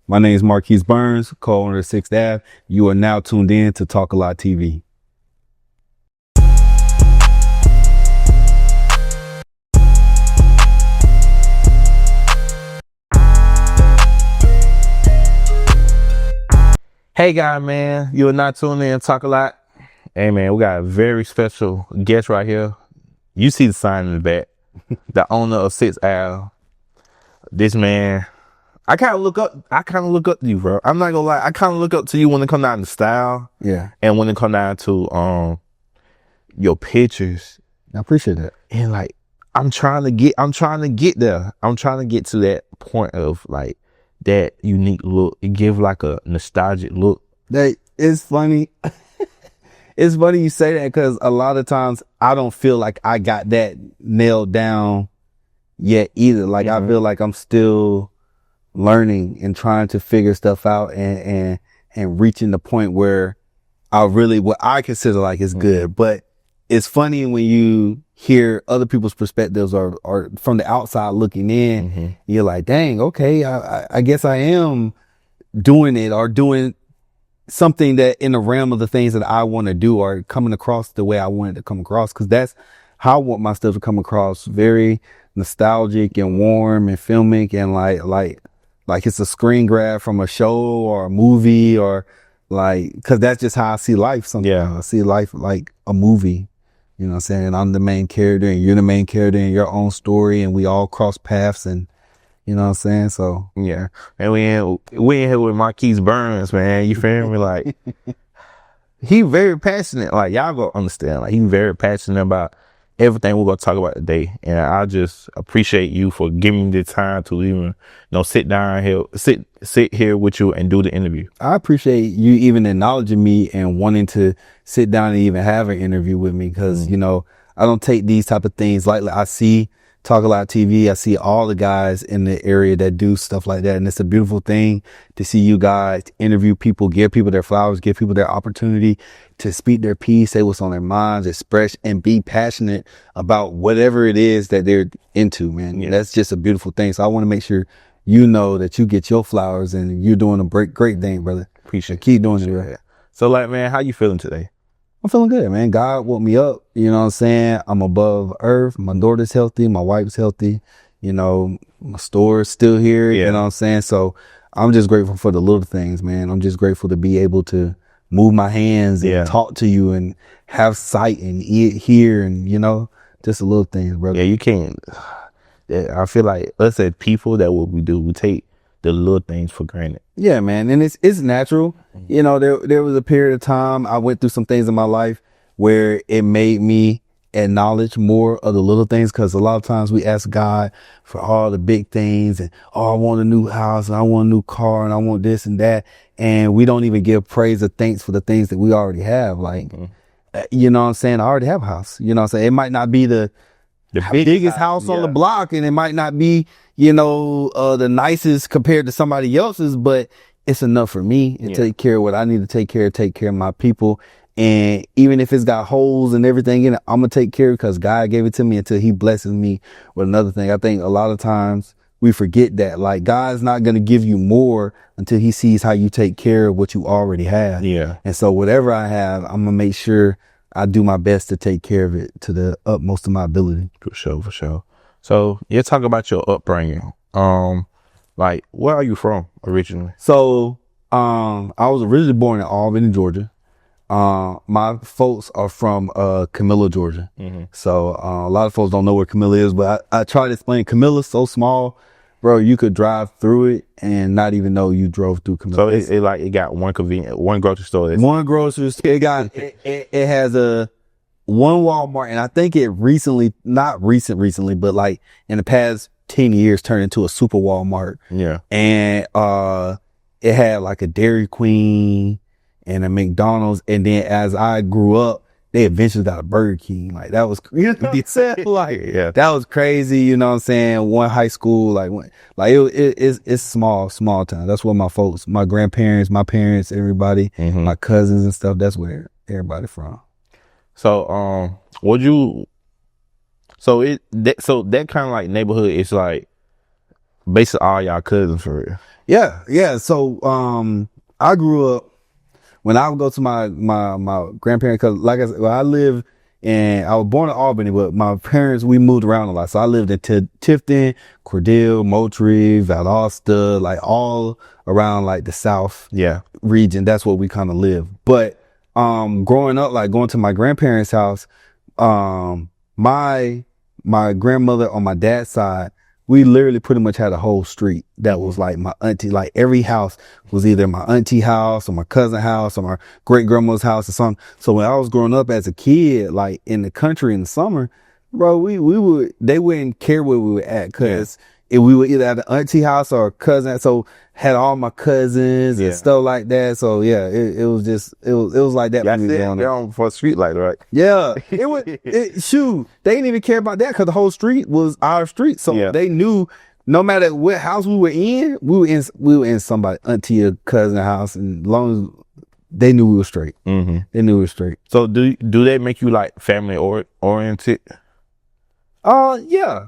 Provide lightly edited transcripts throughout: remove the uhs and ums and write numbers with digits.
My name is Marquis Burns, co-owner of Sixth Ave. You are now tuned in to Talk A Lot TV. Hey guys, man, you are not tuned in to Talk A Lot. Hey man, we got a very special guest right here. You see the sign in the back. The owner of Sixth Ave. This man, I kind of look up to you, bro. I'm not gonna lie, I kind of look up to you when it come down to style. Yeah. And when it come down to your pictures. I appreciate that. And like I'm trying to get there. I'm trying to get to that point of like that unique look. It give like a nostalgic look. That is funny. It's funny you say that because a lot of times I don't feel like I got that nailed down yet either. Like I feel like I'm still learning and trying to figure stuff out and reaching the point where what I consider like is good. But it's funny when you hear other people's perspectives or from the outside looking in, you're like, dang, okay, I guess I am doing it or doing something that in the realm of the things that I want to do or coming across the way I want it to come across. Cause that's how I want my stuff to come across. Very nostalgic and warm and filmic and like it's a screen grab from a show or a movie or like, cause that's just how I see life sometimes. Yeah. I see life like a movie. You know what I'm saying? I'm the main character and you're the main character in your own story and we all cross paths and you know what I'm saying? So yeah. And we in here with Marquis Burns, man. You feel me? Like he very passionate. Like y'all gonna understand. Like he very passionate about everything we're gonna talk about today. And I just appreciate you for giving me the time to even sit down here, sit here with you and do the interview. I appreciate you even acknowledging me and wanting to sit down and even have an interview with me because, you know, I don't take these type of things lightly. I see Talk A Lot TV. I see all the guys in the area that do stuff like that. And it's a beautiful thing to see you guys interview people, give people their flowers, give people their opportunity to speak their piece, say what's on their minds, express and be passionate about whatever it is that they're into, man. Yeah. That's just a beautiful thing. So I want to make sure you know that you get your flowers and you're doing a great thing, brother. Appreciate it. Keep doing it. Right? So like, man, how you feeling today? I'm feeling good, man. God woke me up. You know what I'm saying? I'm above earth. My daughter's healthy. My wife's healthy. You know, my store's still here. Yeah. You know what I'm saying? So I'm just grateful for the little things, man. I'm just grateful to be able to move my hands and talk to you and have sight and hear and, you know, just the little things, brother. Yeah, you can't. I feel like us as people that what we do, we take the little things for granted. Yeah, man. And it's natural. You know, there was a period of time I went through some things in my life where it made me acknowledge more of the little things. Cause a lot of times we ask God for all the big things and, oh, I want a new house and I want a new car and I want this and that. And we don't even give praise or thanks for the things that we already have. Like, you know what I'm saying? I already have a house. You know what I'm saying? It might not be the biggest house on the block and it might not be, you know, the nicest compared to somebody else's, but it's enough for me and take care of what I need to take care of my people. And even if it's got holes and everything in it, I'm going to take care of it because God gave it to me until he blesses me with another thing. I think a lot of times we forget that like God's not going to give you more until he sees how you take care of what you already have. Yeah. And so whatever I have, I'm going to make sure I do my best to take care of it to the utmost of my ability. For sure. So you talk about your upbringing. Like, where are you from originally? So, I was originally born in Albany, Georgia. My folks are from, Camilla, Georgia. So, a lot of folks don't know where Camilla is, but I try to explain. Camilla's so small, bro, you could drive through it and not even know you drove through Camilla. So it got one grocery store. One grocery store. It has one Walmart, and I think it not recently, but like in the past 10 years turned into a super Walmart. Yeah. And, it had like a Dairy Queen and a McDonald's. And then as I grew up, they eventually got a Burger King. Like that was, you know what I'm saying? Like, that was crazy. You know what I'm saying? One high school, it's small town. That's where my grandparents, my parents, everybody, my cousins and stuff. That's where everybody from. So, that kind of like neighborhood is like basically all y'all cousins for real. Yeah. So I grew up when I would go to my grandparents, because like I said, I was born in Albany, but my parents, we moved around a lot. So I lived in Tifton, Cordell, Moultrie, Valdosta, like all around like the South region. That's where we kind of live. But growing up, like going to my grandparents' house, my grandmother on my dad's side, we literally pretty much had a whole street that was like my auntie. Like every house was either my auntie house or my cousin house or my great grandma's house or something. So when I was growing up as a kid, like in the country in the summer, bro, they wouldn't care where we were at, because if we were either at the auntie house or a cousin. So had all my cousins and stuff like that. So yeah, it was like that. When we were on for a street light, right? Yeah, it was. Shoot, they didn't even care about that, because the whole street was our street. So they knew no matter what house we were in, we were in somebody auntie or cousin house, and as long as they knew we were straight. Mm-hmm. They knew we were straight. So do they make you like family oriented? Yeah.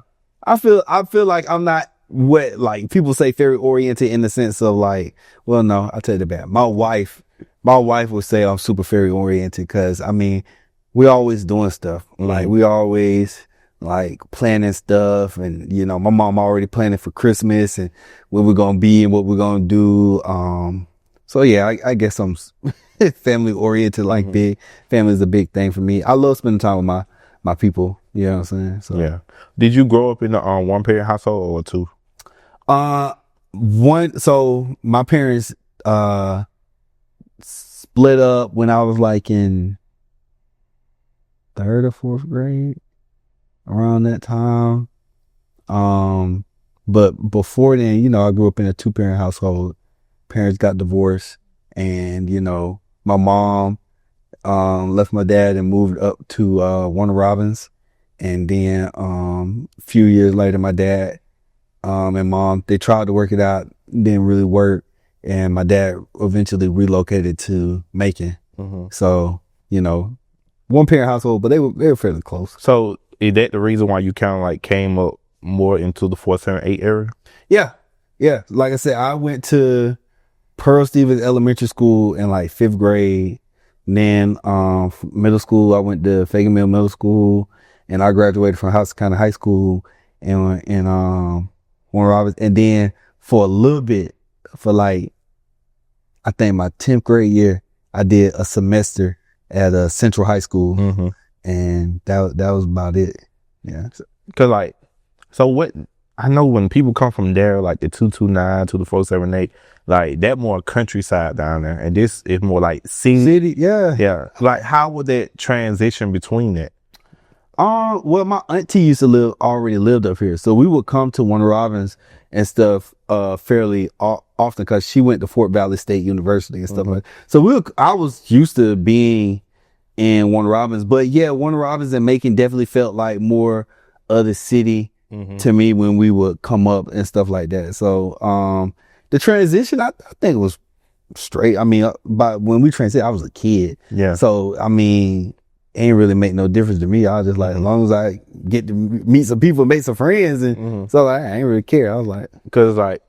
I feel like I'm not what like people say very oriented, in the sense of like, well, no, I'll tell you the bad. My wife would say I'm super fairy oriented, because I mean, we're always doing stuff. Mm-hmm. Like we always like planning stuff, and you know, my mom already planning for Christmas and where we're gonna be and what we're gonna do. So yeah, I guess I'm family oriented. Like big family is a big thing for me. I love spending time with my people. You know what I'm saying? So yeah. Did you grow up in a one parent household or two? One. So my parents split up when I was like in 3rd or 4th grade, around that time. But before then, you know, I grew up in a 2-parent household. Parents got divorced, and you know, my mom left my dad and moved up to Warner Robins. And then a few years later, my dad and mom, they tried to work it out, didn't really work, and my dad eventually relocated to Macon. Mm-hmm. So you know, 1-parent household, but they were fairly close. So is that the reason why you kind of like came up more into the 4th, 7th, 8th area? Yeah. Like I said, I went to Pearl Stevens Elementary School in like 5th grade. And then middle school, I went to Fagan Mill Middle School. And I graduated from House County High School in Warner Robins. And then for a little bit, for like, I think my 10th grade year, I did a semester at a Central High School. Mm-hmm. And that was about it. Yeah. Cause like, so what, I know when people come from there, like the 229 to the 478, like that more countryside down there. And this is more like city. Yeah. Yeah. Like how would that transition between that? Well, my auntie already lived up here, so we would come to Warner Robins and stuff fairly often, because she went to Fort Valley State University and stuff like that. So I was used to being in Warner Robins, but yeah, Warner Robins and Macon definitely felt like more of the city to me when we would come up and stuff like that. So the transition, I think it was straight. I mean, but when we transitioned, I was a kid. Yeah. So I mean, ain't really make no difference to me. I was just like, as long as I get to meet some people, make some friends, and so like, I ain't really care. I was like, because like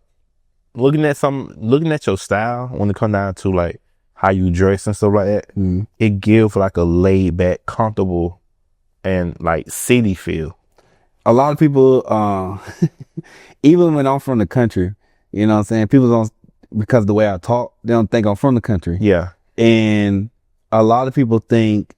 looking at your style when it come down to like how you dress and stuff like that, it gives like a laid back, comfortable, and like city feel. A lot of people, even when I'm from the country, you know what I'm saying, people don't, because of the way I talk, they don't think I'm from the country. Yeah. And a lot of people think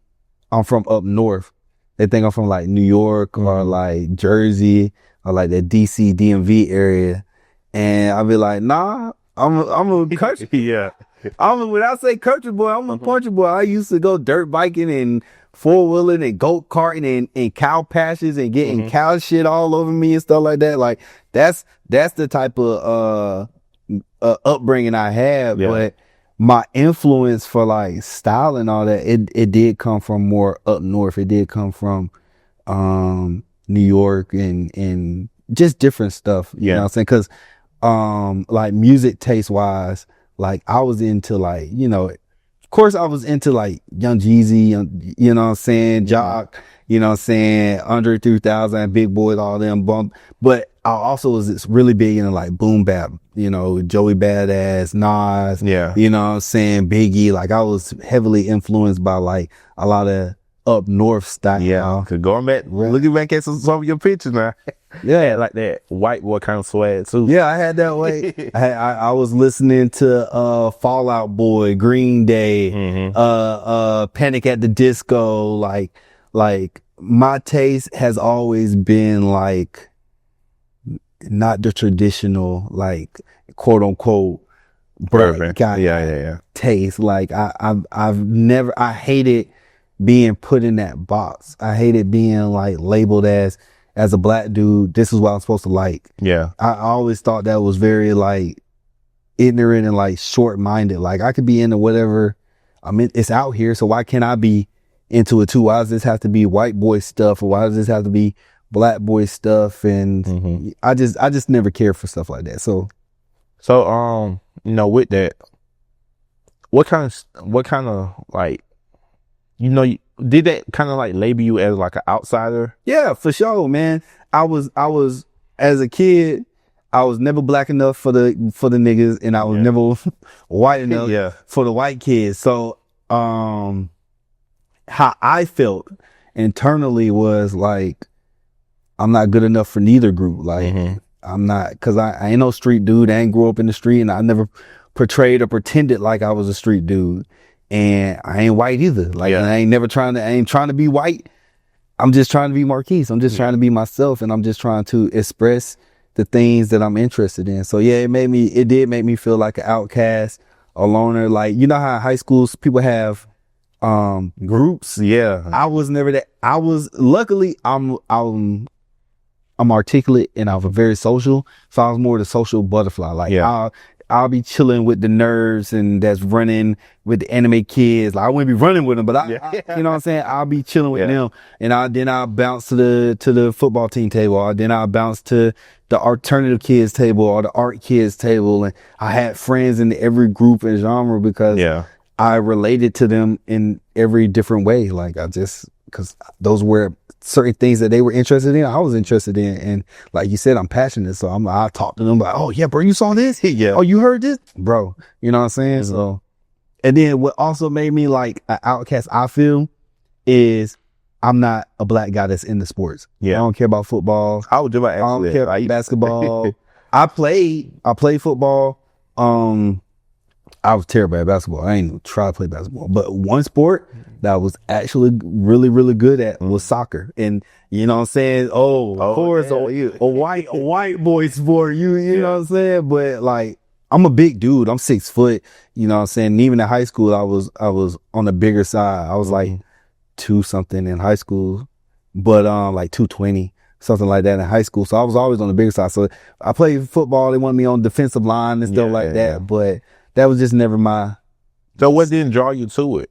I'm from up north. They think I'm from like New York or like Jersey or like the DC DMV area. And I'll be like, nah, I'm a country. Yeah. When I say country boy, I'm a country boy. I used to go dirt biking and 4-wheeling and go-karting and cow patches and getting cow shit all over me and stuff like that. Like that's the type of upbringing I have. Yeah. But my influence for like style and all that, it did come from more up north. It did come from New York and just different stuff. You know what I'm saying? Because like music taste wise, like I was into like, you know, of course I was into like Young Jeezy, you know what I'm saying, Jock, you know what I'm saying, Andre 3000, Big Boys, all them bump. But I also was really big into like boom bap, you know, Joey Badass, Nas, Yeah. you know what I'm saying, Biggie. Like I was heavily influenced by like a lot of up north style. Yeah. Cause going back, looking back at some of your pictures now. Yeah, like that white boy kind of swag too. Yeah, I had that way. I was listening to Fall Out Boy, Green Day, Panic at the Disco. Like my taste has always been like not the traditional, like quote unquote black guy taste. Like I hated being put in that box. I hated being like labeled as a black dude, this is what I'm supposed to like. Yeah. I always thought that was very like ignorant and like short-minded. Like I could be into whatever. I mean, it's out here, so why can't I be into it too? Why does this have to be white boy stuff, or why does this have to be black boy stuff? And I just never cared for stuff like that. So you know, with that, what kind of like, you know, did that kind of like label you as like an outsider? Yeah, for sure, man. I was as a kid, I was never black enough for the niggas, and I was never white enough for the white kids. So how I felt internally was like I'm not good enough for neither group. Like I'm not, because I ain't no street dude. I ain't grew up in the street, and I never portrayed or pretended like I was a street dude. And I ain't white either. Like I ain't trying to be white. I'm just trying to be Marquis. I'm just trying to be myself, and I'm just trying to express the things that I'm interested in. So yeah, it did make me feel like an outcast, a loner. Like, you know how in high schools people have groups? Yeah. I was never that. Luckily I'm articulate, and I was very social. So I was more the social butterfly. Like I'll be chilling with the nerds and that's running with the anime kids. Like I wouldn't be running with them, but I you know what I'm saying? I'll be chilling with them, and then I'll bounce to the football team table, or then I'll bounce to the alternative kids table or the art kids table. And I had friends in every group and genre because I related to them in every different way. Like because those were certain things that they were interested in, I was interested in. And like you said, I'm passionate. So I talk to them like, oh yeah, bro, you saw this? Oh, you heard this? Bro, you know what I'm saying? So, and then what also made me like an outcast, I feel, is I'm not a black guy that's into sports. I don't care about football. I don't care about basketball. I played football. I was terrible at basketball. I ain't even try to play basketball. But one sport that I was actually really, really good at was soccer. And you know what I'm saying? Of course, a white boy sport. You know what I'm saying? But like, I'm a big dude. I'm 6 foot. You know what I'm saying? And even in high school, I was on the bigger side. I was like 2 something in high school, but like 220. Something like that in high school. So I was always on the bigger side. So I played football. They wanted me on defensive line and stuff like that. But that was just never my. So what didn't draw you to it?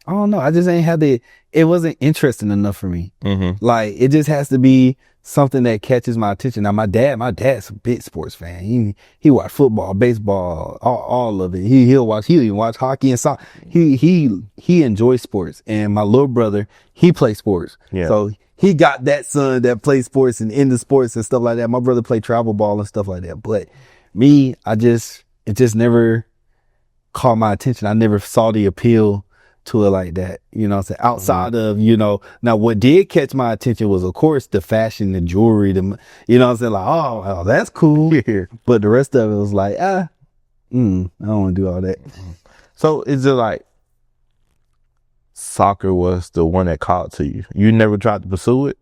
I don't know. I just ain't had it wasn't interesting enough for me. Like, it just has to be something that catches my attention. Now, my dad's a big sports fan. He watch football, baseball, all of it. He'll even watch hockey and soccer. He enjoys sports. And my little brother, he plays sports. So he got that son that plays sports and into sports and stuff like that. My brother played travel ball and stuff like that. But me, it just never caught my attention. I never saw the appeal to it like that. You know what I'm saying? Outside of, now what did catch my attention was, of course, the fashion, the jewelry, you know what I'm saying? Like, oh, that's cool. But the rest of it was like, I don't want to do all that. So is it like soccer was the one that caught to you? You never tried to pursue it?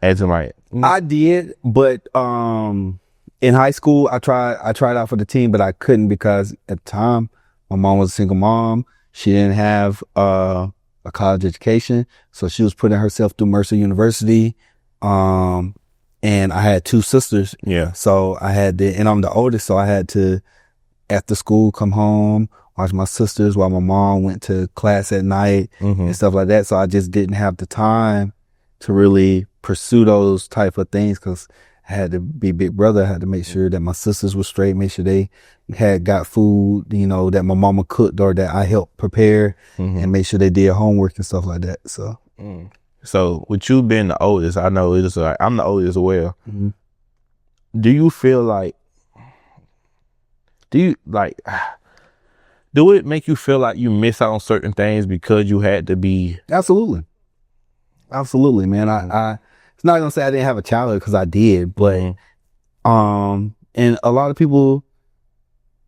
As in like, I did, but in high school, I tried out for the team, but I couldn't because at the time, my mom was a single mom. She didn't have a college education, so she was putting herself through Mercer University. And I had 2 sisters. So I had and I'm the oldest, so I had to, after school, come home, watch my sisters while my mom went to class at night and stuff like that. So I just didn't have the time to really pursue those type of things, because I had to be big brother. I had to make sure that my sisters were straight, make sure they got food, that my mama cooked or that I helped prepare, and make sure they did homework and stuff like that. So, So with you being the oldest, I know it's like I'm the oldest as well. Mm-hmm. Do you feel like? Do it make you feel like you miss out on certain things because you had to be? Absolutely, man. I it's not gonna say I didn't have a childhood, because I did, but and a lot of people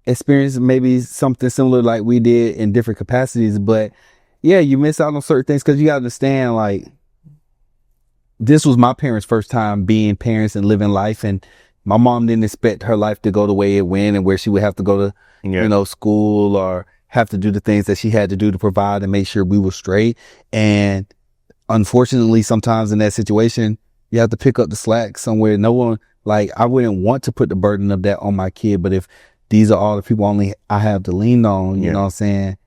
experience maybe something similar like we did in different capacities, but yeah, you miss out on certain things because you gotta understand, like, this was my parents' first time being parents and living life, and my mom didn't expect her life to go the way it went, and where she would have to go to school, or have to do the things that she had to do to provide and make sure we were straight. And unfortunately, sometimes in that situation, you have to pick up the slack somewhere. No one, like, I wouldn't want to put the burden of that on my kid, but if these are all the people only I have to lean on, you know what I'm saying?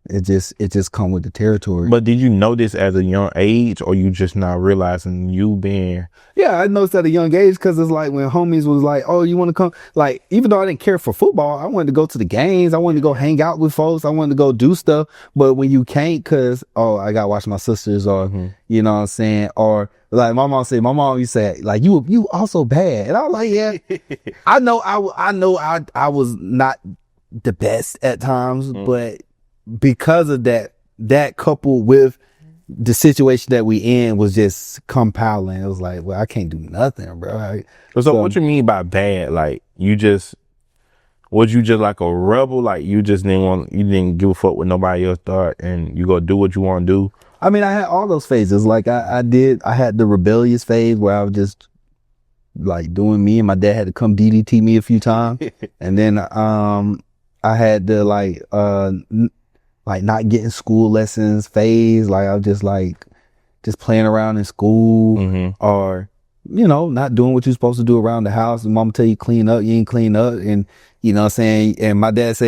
It just come with the territory. But did you know this at a young age, or you just not realizing you being? Yeah, I noticed at a young age, because it's like when homies was like, oh, you want to come? Like, even though I didn't care for football, I wanted to go to the games. I wanted to go hang out with folks. I wanted to go do stuff. But when you can't, because, oh, I got to watch my sisters, or, you know what I'm saying? Or like my mom used to say, like, you also bad. And I was like, yeah, I know I was not the best at times, but because of that coupled with the situation that we in was just compiling. It was like, well, I can't do nothing, bro. So what you mean by bad? Like, was you just like a rebel? Like, you didn't give a fuck what nobody else thought, and you go do what you want to do? I mean, I had all those phases. Like, I had the rebellious phase where I was just like doing me, and my dad had to come DDT me a few times. And then I had the like not getting school lessons phase. Like, I was just playing around in school, or, you know, not doing what you're supposed to do around the house. And mama tell you clean up, you ain't clean up. And, you know what I'm saying? And my dad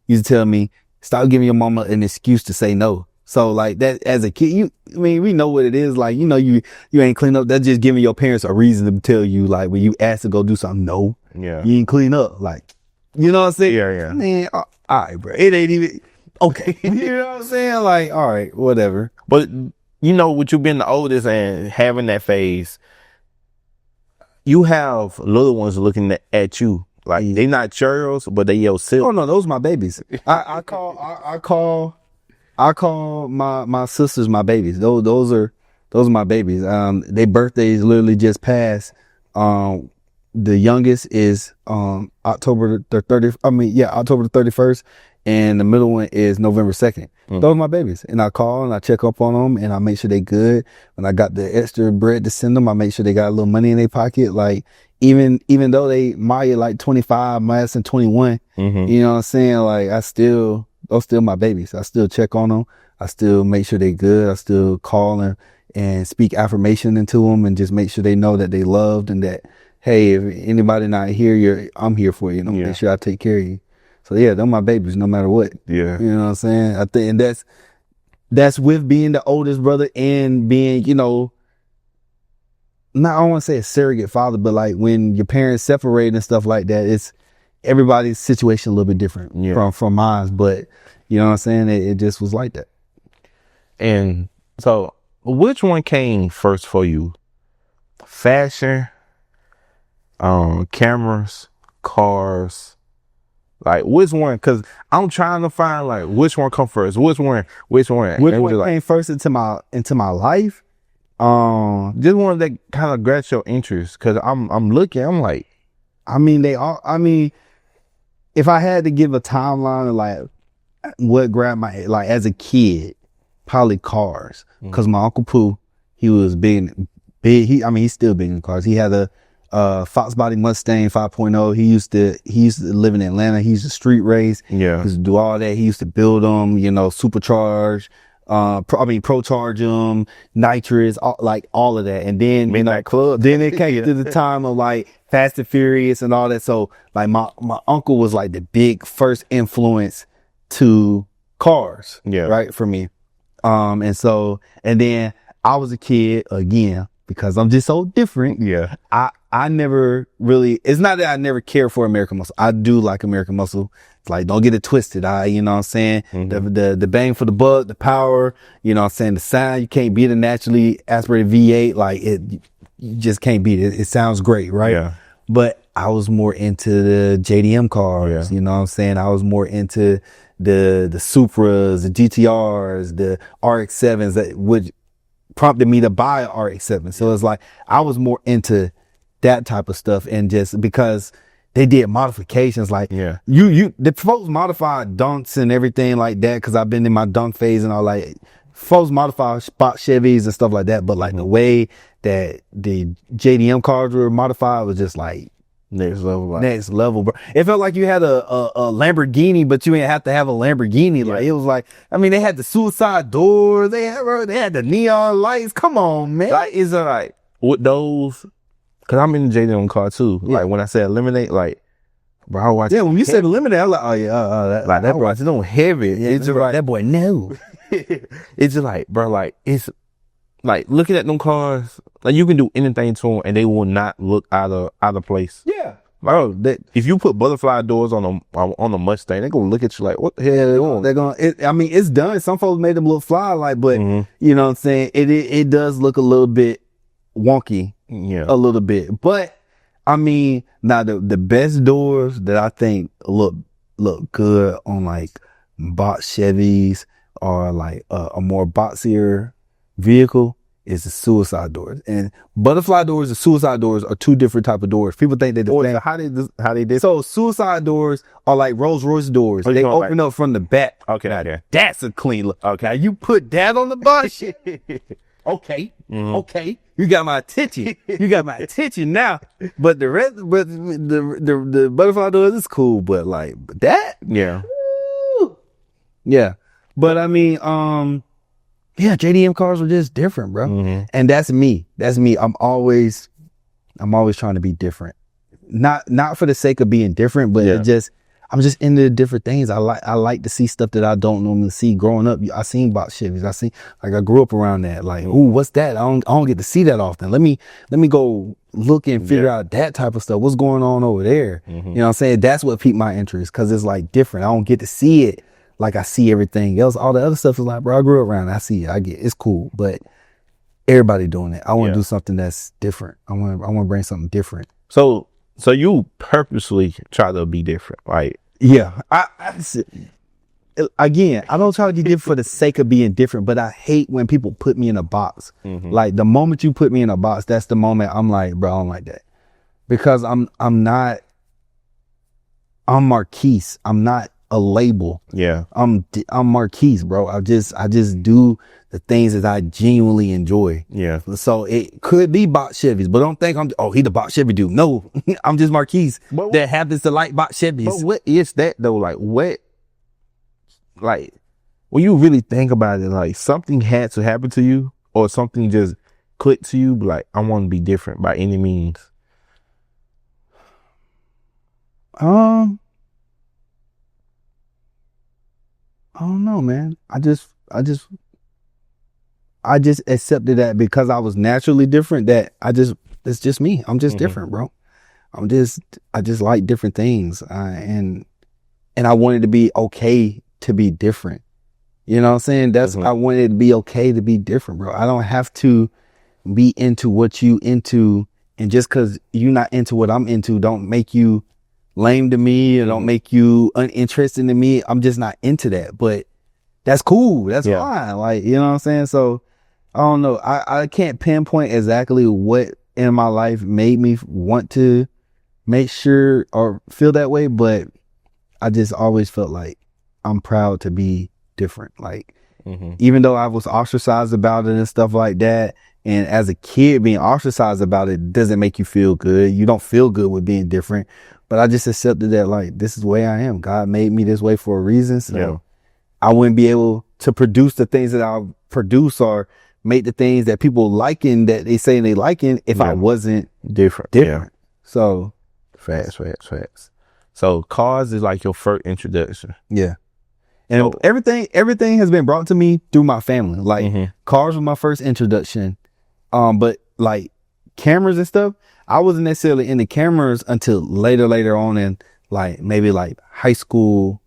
used to tell me, stop giving your mama an excuse to say no. So like that, as a kid, we know what it is. Like, you know, you ain't clean up. That's just giving your parents a reason to tell you, like, when you ask to go do something, no, you ain't clean up. Like, you know what I'm saying? Yeah. Man, all right, bro. It ain't even okay. You know what I'm saying? Like, all right, whatever. But, you know, with you being the oldest and having that phase, you have little ones looking at you. Like, they not churls, but they your silk. Oh no, those are my babies. I call my sisters my babies. Those are my babies. Their birthdays literally just passed. The youngest is October the 30th. October the 31st, and the middle one is November 2nd. Those are my babies, and I call and I check up on them, and I make sure they good. When I got the extra bread to send them, I make sure they got a little money in their pocket. Like, even though Maya like 25, Maya's 21, you know what I'm saying? Like, those still my babies. I still check on them. I still make sure they good. I still call and speak affirmation into them, and just make sure they know that they loved, and that, hey, if anybody not here, I'm here for you. Make sure I take care of you. So yeah, they're my babies no matter what. Yeah. You know what I'm saying? I think, and that's with being the oldest brother and being, you know, I don't want to say a surrogate father, but like when your parents separate and stuff like that, it's everybody's situation a little bit different from mine. But you know what I'm saying? It just was like that. And so which one came first for you? Fashion, cameras, cars, like which one? Because I'm trying to find like which one come first. Which one came first into my life? Just one that kind of grabs your interest. Because I'm looking, I'm like, if I had to give a timeline of like what grabbed my, like, as a kid, probably cars. Because my Uncle Pooh, he was big. He's still big in cars. He had a Fox Body Mustang 5.0. He used to live in Atlanta. He used to street race. Yeah. He used to do all that. He used to build them, you know, supercharge, procharge them, nitrous, all of that. And then, Midnight Club. Then it came to the time of like Fast and Furious and all that. So like my uncle was like the big first influence to cars. Yeah. Right. For me. And then I was a kid again. because I'm just so different. Yeah. I never really, it's not that I never cared for American Muscle. I do like American Muscle. It's like, don't get it twisted. You know what I'm saying? The bang for the buck, the power, you know what I'm saying? The sound, you can't beat a naturally aspirated V8. Like you just can't beat it. It sounds great, right? Yeah. But I was more into the JDM cars. You know what I'm saying? I was more into the Supras, the GTRs, the RX-7s that would prompted me to buy an RX-7. So it's like, I was more into that type of stuff, and just because they did modifications, like the folks modified dunks and everything like that, because I've been in my dunk phase and all, like folks modify spot Chevys and stuff like that, but like the way that the JDM cars were modified was just like next level, bro. It felt like you had a Lamborghini, but you didn't have to have a Lamborghini. Like, it was like, I mean, they had the suicide doors, they had the neon lights. Come on, man. Like, is it like with those? Cause I'm in the JDM car too. Like when I say eliminate, like, bro, I watch. Yeah, when you said eliminate, I'm like, oh yeah, that bro, it's no heavy. Yeah, it's just like that boy. No, it's just like, bro, like it's like looking at them cars. Like you can do anything to them, and they will not look out of place. Yeah, bro. If you put butterfly doors on a Mustang, they're gonna look at you like, what the hell? They're gonna. I mean, it's done. Some folks made them look fly, like, but you know what I'm saying. It does look a little bit wonky. Yeah, a little bit, but I mean, now the best doors that I think look good on like box Chevys or like a more boxier vehicle is the suicide doors. And butterfly doors and suicide doors are two different type of doors. People think they're how they did. So suicide doors are like Rolls Royce doors. They open up from the back. Okay, now there. That's a clean look. Okay, now you put that on the box. Okay. Okay. You got my attention. You got my attention now. But the rest, but the butterfly doors is cool, but like that, woo, yeah. But I mean, yeah, JDM cars are just different, bro. And that's me. That's me. I'm always trying to be different. Not for the sake of being different, but I'm just into different things. I like to see stuff that I don't normally see. Growing up, I seen box Chevys. I grew up around that. Like, ooh, what's that? I don't get to see that often. Let me go look and figure out that type of stuff. What's going on over there? You know what I'm saying? That's what piqued my interest, because it's like different. I don't get to see it like I see everything else. All the other stuff is like, bro, I grew up around it. I see it. I get it. It's cool, but everybody doing it. I want to do something that's different. I want to bring something different. So you purposely try to be different, right? Yeah. Again, I don't try to be different for the sake of being different, but I hate when people put me in a box. Like the moment you put me in a box, that's the moment I'm like, bro, I don't like that. Because I'm Marquis. I'm not a label. Yeah. I'm Marquis, bro. I just do the things that I genuinely enjoy. Yeah. So it could be box Chevys, but don't think he the box Chevy dude. No, I'm just Marquis that happens to like box Chevys. But what is that though? Like when you really think about it, like something had to happen to you, or something just clicked to you, like, I want to be different by any means. I don't know, man. I just accepted that because I was naturally different, that it's just me. I'm just different, bro. I just like different things. And I wanted to be okay to be different. You know what I'm saying? I wanted it to be okay to be different, bro. I don't have to be into what you into, and just cause you're not into what I'm into, don't make you lame to me, or don't make you uninterested in me. I'm just not into that, but that's cool. That's fine. Like, you know what I'm saying? So I don't know. I can't pinpoint exactly what in my life made me want to make sure or feel that way, but I just always felt like I'm proud to be different. Like, even though I was ostracized about it and stuff like that, and as a kid being ostracized about it doesn't make you feel good. You don't feel good with being different. But I just accepted that, like, this is the way I am. God made me this way for a reason. So I wouldn't be able to produce the things that I produce or make the things that people liking, that they say they liking, if I wasn't different. So facts. So cars is like your first introduction. Yeah. And everything has been brought to me through my family. Like cars was my first introduction. But like cameras and stuff, I wasn't necessarily into cameras until later on in like maybe like high school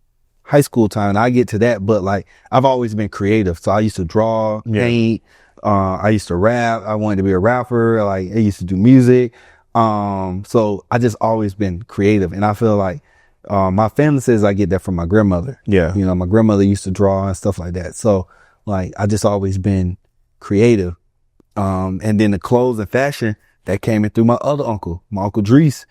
time. And I get to that, but like I've always been creative. So I used to draw, paint, I used to rap. I wanted to be a rapper. Like I used to do music. So I just always been creative. And I feel like my family says I get that from my grandmother. Yeah. You know, my grandmother used to draw and stuff like that. So like I just always been creative. And then the clothes and fashion that came in through my other uncle, my Uncle Dries.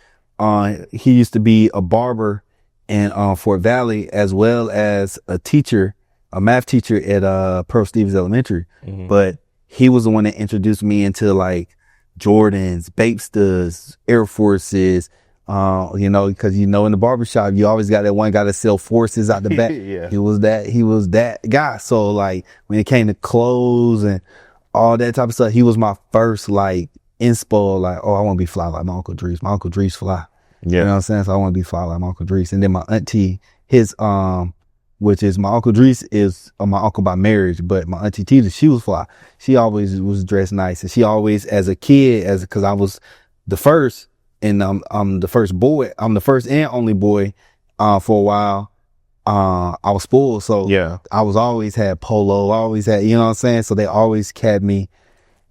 He used to be a barber in Fort Valley, as well as a teacher, a math teacher at Pearl Stevens Elementary. Mm-hmm. But he was the one that introduced me into like Jordans, Bapestas, Air Forces, you know, because in the barbershop you always got that one guy that sell forces out the back. Yeah. He was that guy. So like when it came to clothes and all that type of stuff, he was my first like inspo, like, oh, I want to be fly like my Uncle Dries. My Uncle Dries fly. Yeah. You know what I'm saying? So I want to be fly like my Uncle Dries. And then my auntie, which is my Uncle Dries is my uncle by marriage, but my auntie Tita, she was fly. She always was dressed nice. And she always, as a kid, cause I was the first and I'm the first boy. I'm the first and only boy, for a while. I was spoiled. So yeah, I was always had polo, always had, you know what I'm saying? So they always kept me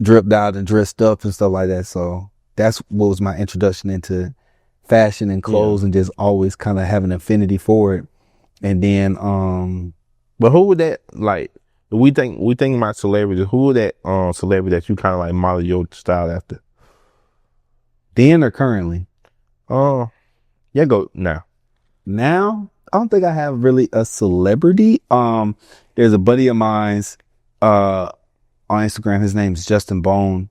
dripped out and dressed up and stuff like that. So that's what was my introduction into fashion and clothes, and just always kind of having an affinity for it. And then, but who would that, like, we think about celebrities, who would that, celebrity that you kind of like model your style after? Then or currently? Yeah, go now. Now, I don't think I have really a celebrity. There's a buddy of mine's, on Instagram. His name's Justin Bone.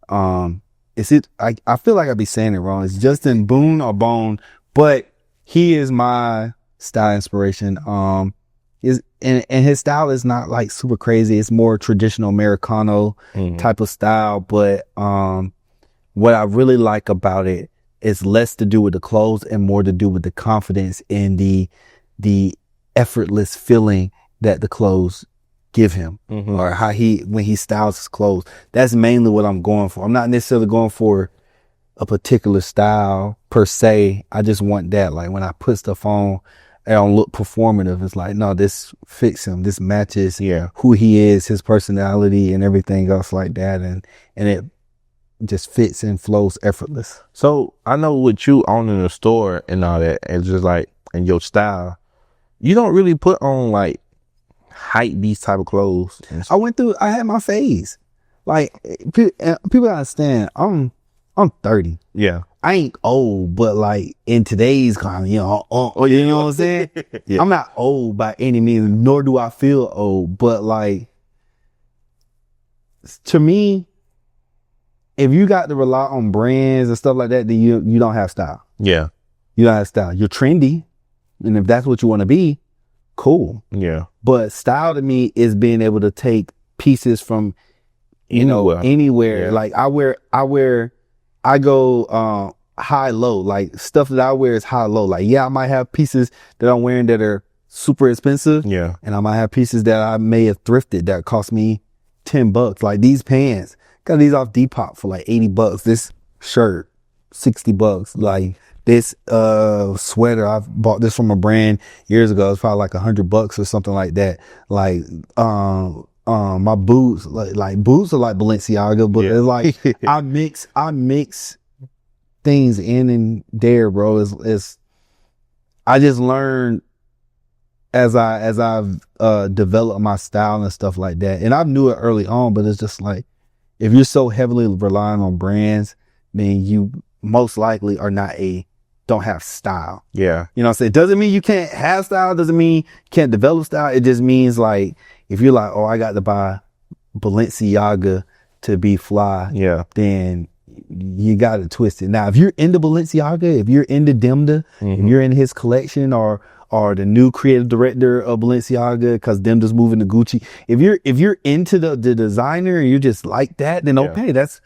I feel like I'd be saying it wrong. It's Justin Boone or Bone, but he is my style inspiration. And his style is not like super crazy. It's more traditional Americano type of style. But, what I really like about it is less to do with the clothes and more to do with the confidence and the effortless feeling that the clothes give him, or how when he styles his clothes. That's mainly what I'm going for. I'm not necessarily going for a particular style per se. I just want that, like when I put stuff on, it don't look performative. It's like, no, this fits him. This matches who he is, his personality and everything else like that. And it just fits and flows effortless. So I know with you owning a store and all that, and just like, and your style, you don't really put on like hype beast type of clothes. I had my phase. Like people understand, I'm 30. Yeah. I ain't old, but like in today's climate, you know what I'm saying? I'm not old by any means, nor do I feel old, but like, to me, if you got to rely on brands and stuff like that, then you don't have style. Yeah. You don't have style. You're trendy. And if that's what you want to be, cool. Yeah. But style to me is being able to take pieces from, anywhere. Yeah. Like I go high low. Like stuff that I wear is high low. Like, I might have pieces that I'm wearing that are super expensive. Yeah. And I might have pieces that I may have thrifted that cost me $10. Like these pants, got these off Depop for like $80. This shirt, $60. Like this sweater, I've bought this from a brand years ago. It's probably like $100 or something like that. Like my boots, like boots are like Balenciaga, but it's like I mix things in and there, bro. It's I just learned as I've developed my style and stuff like that. And I knew it early on, but it's just like, if you're so heavily relying on brands, then you most likely don't have style. Yeah. You know what I'm saying? It doesn't mean you can't have style. It doesn't mean you can't develop style. It just means like, if you're like, oh, I got to buy Balenciaga to be fly, then you got to twist it. Now, if you're into Balenciaga, if you're into Demda, if you're in his collection or the new creative director of Balenciaga, because Demda's moving to Gucci. If you're into the designer and you just like that, then okay, that's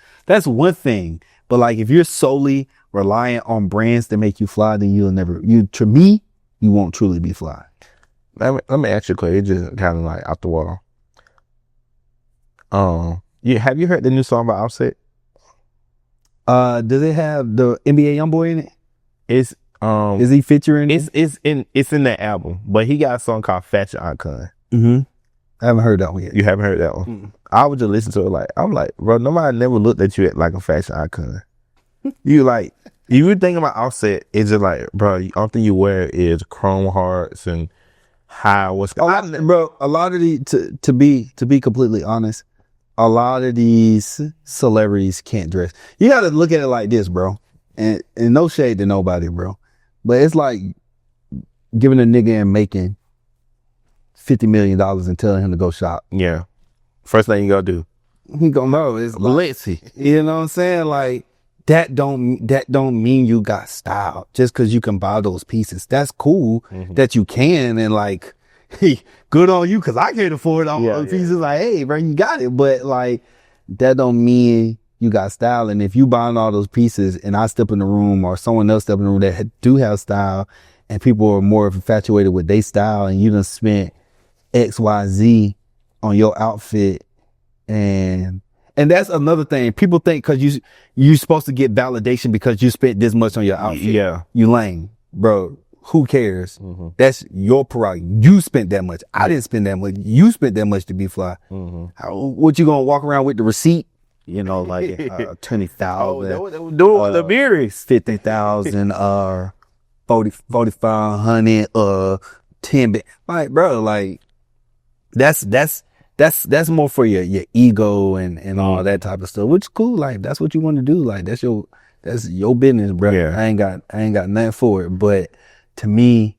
one thing. But like, if you're solely reliant on brands to make you fly, then to me, you won't truly be fly. Let me ask you a question. It's just kind of like out the wall. Have you heard the new song by Offset? Does it have the NBA YoungBoy in it? It's Is he featuring? it's in that album, but he got a song called Fashion Icon. Mm-hmm. I haven't heard that one yet. You haven't heard that one? Mm-mm. I would just listen to it like, I'm like, bro, nobody never looked at you like a fashion icon. You like, you think about Offset, it's just like, bro, the only thing you wear is chrome hearts and high. Bro, a lot of these, to be completely honest, a lot of these celebrities can't dress. You got to look at it like this, bro. And no shade to nobody, bro. But it's like giving a nigga and making $50 million and telling him to go shop. Yeah. First thing you gotta do. He gonna know it's Balenci. You know what I'm saying? Like that don't mean you got style just because you can buy those pieces. That's cool that you can, and like, hey, good on you because I can't afford all those pieces. Like, hey, bro, you got it, but like that don't mean you got style. And if you buying all those pieces, and I step in the room or someone else step in the room that do have style, and people are more infatuated with their style, and you done spent XYZ on your outfit, and that's another thing. People think because you supposed to get validation because you spent this much on your outfit. Yeah. You lame, bro. Who cares? That's your prerogative. You spent that much. I didn't spend that much. You spent that much to be fly. What you gonna walk around with the receipt? You know, like 20,000. Oh, they were doing the berries. 50,000, 4,500, 10. Like, bro, like that's more for your ego and all that type of stuff, which is cool. Like that's what you want to do. Like that's your business, bro. Yeah. I ain't got nothing for it. But to me,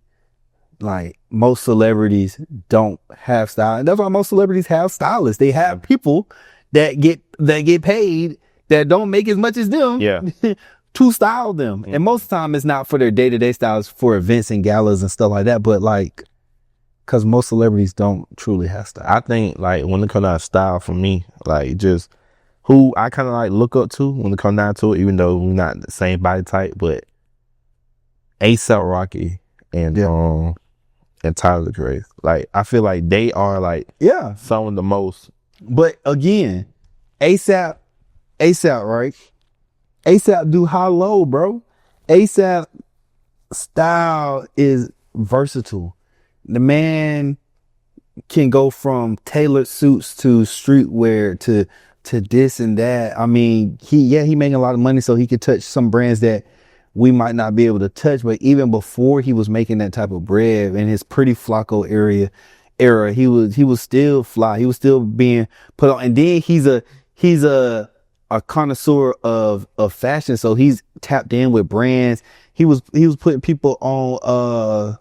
like most celebrities don't have style, and that's why most celebrities have stylists. They have people that get paid that don't make as much as them. Yeah. To style them. And most of the time it's not for their day-to-day styles, for events and galas and stuff like that. But like, because most celebrities don't truly have style. I think like when it comes down to style for me, like just who I kind of like look up to when it comes down to it, even though we're not the same body type, but A$AP Rocky and Tyler the Creator. Like I feel like they are like some of the most. But again, A$AP, right? A$AP do high-low, bro. A$AP style is versatile. The man can go from tailored suits to streetwear to this and that. I mean, he making a lot of money, so he could touch some brands that we might not be able to touch. But even before he was making that type of bread in his Pretty Flacco era, he was still fly. He was still being put on. And then he's a connoisseur of fashion, so he's tapped in with brands. He was putting people on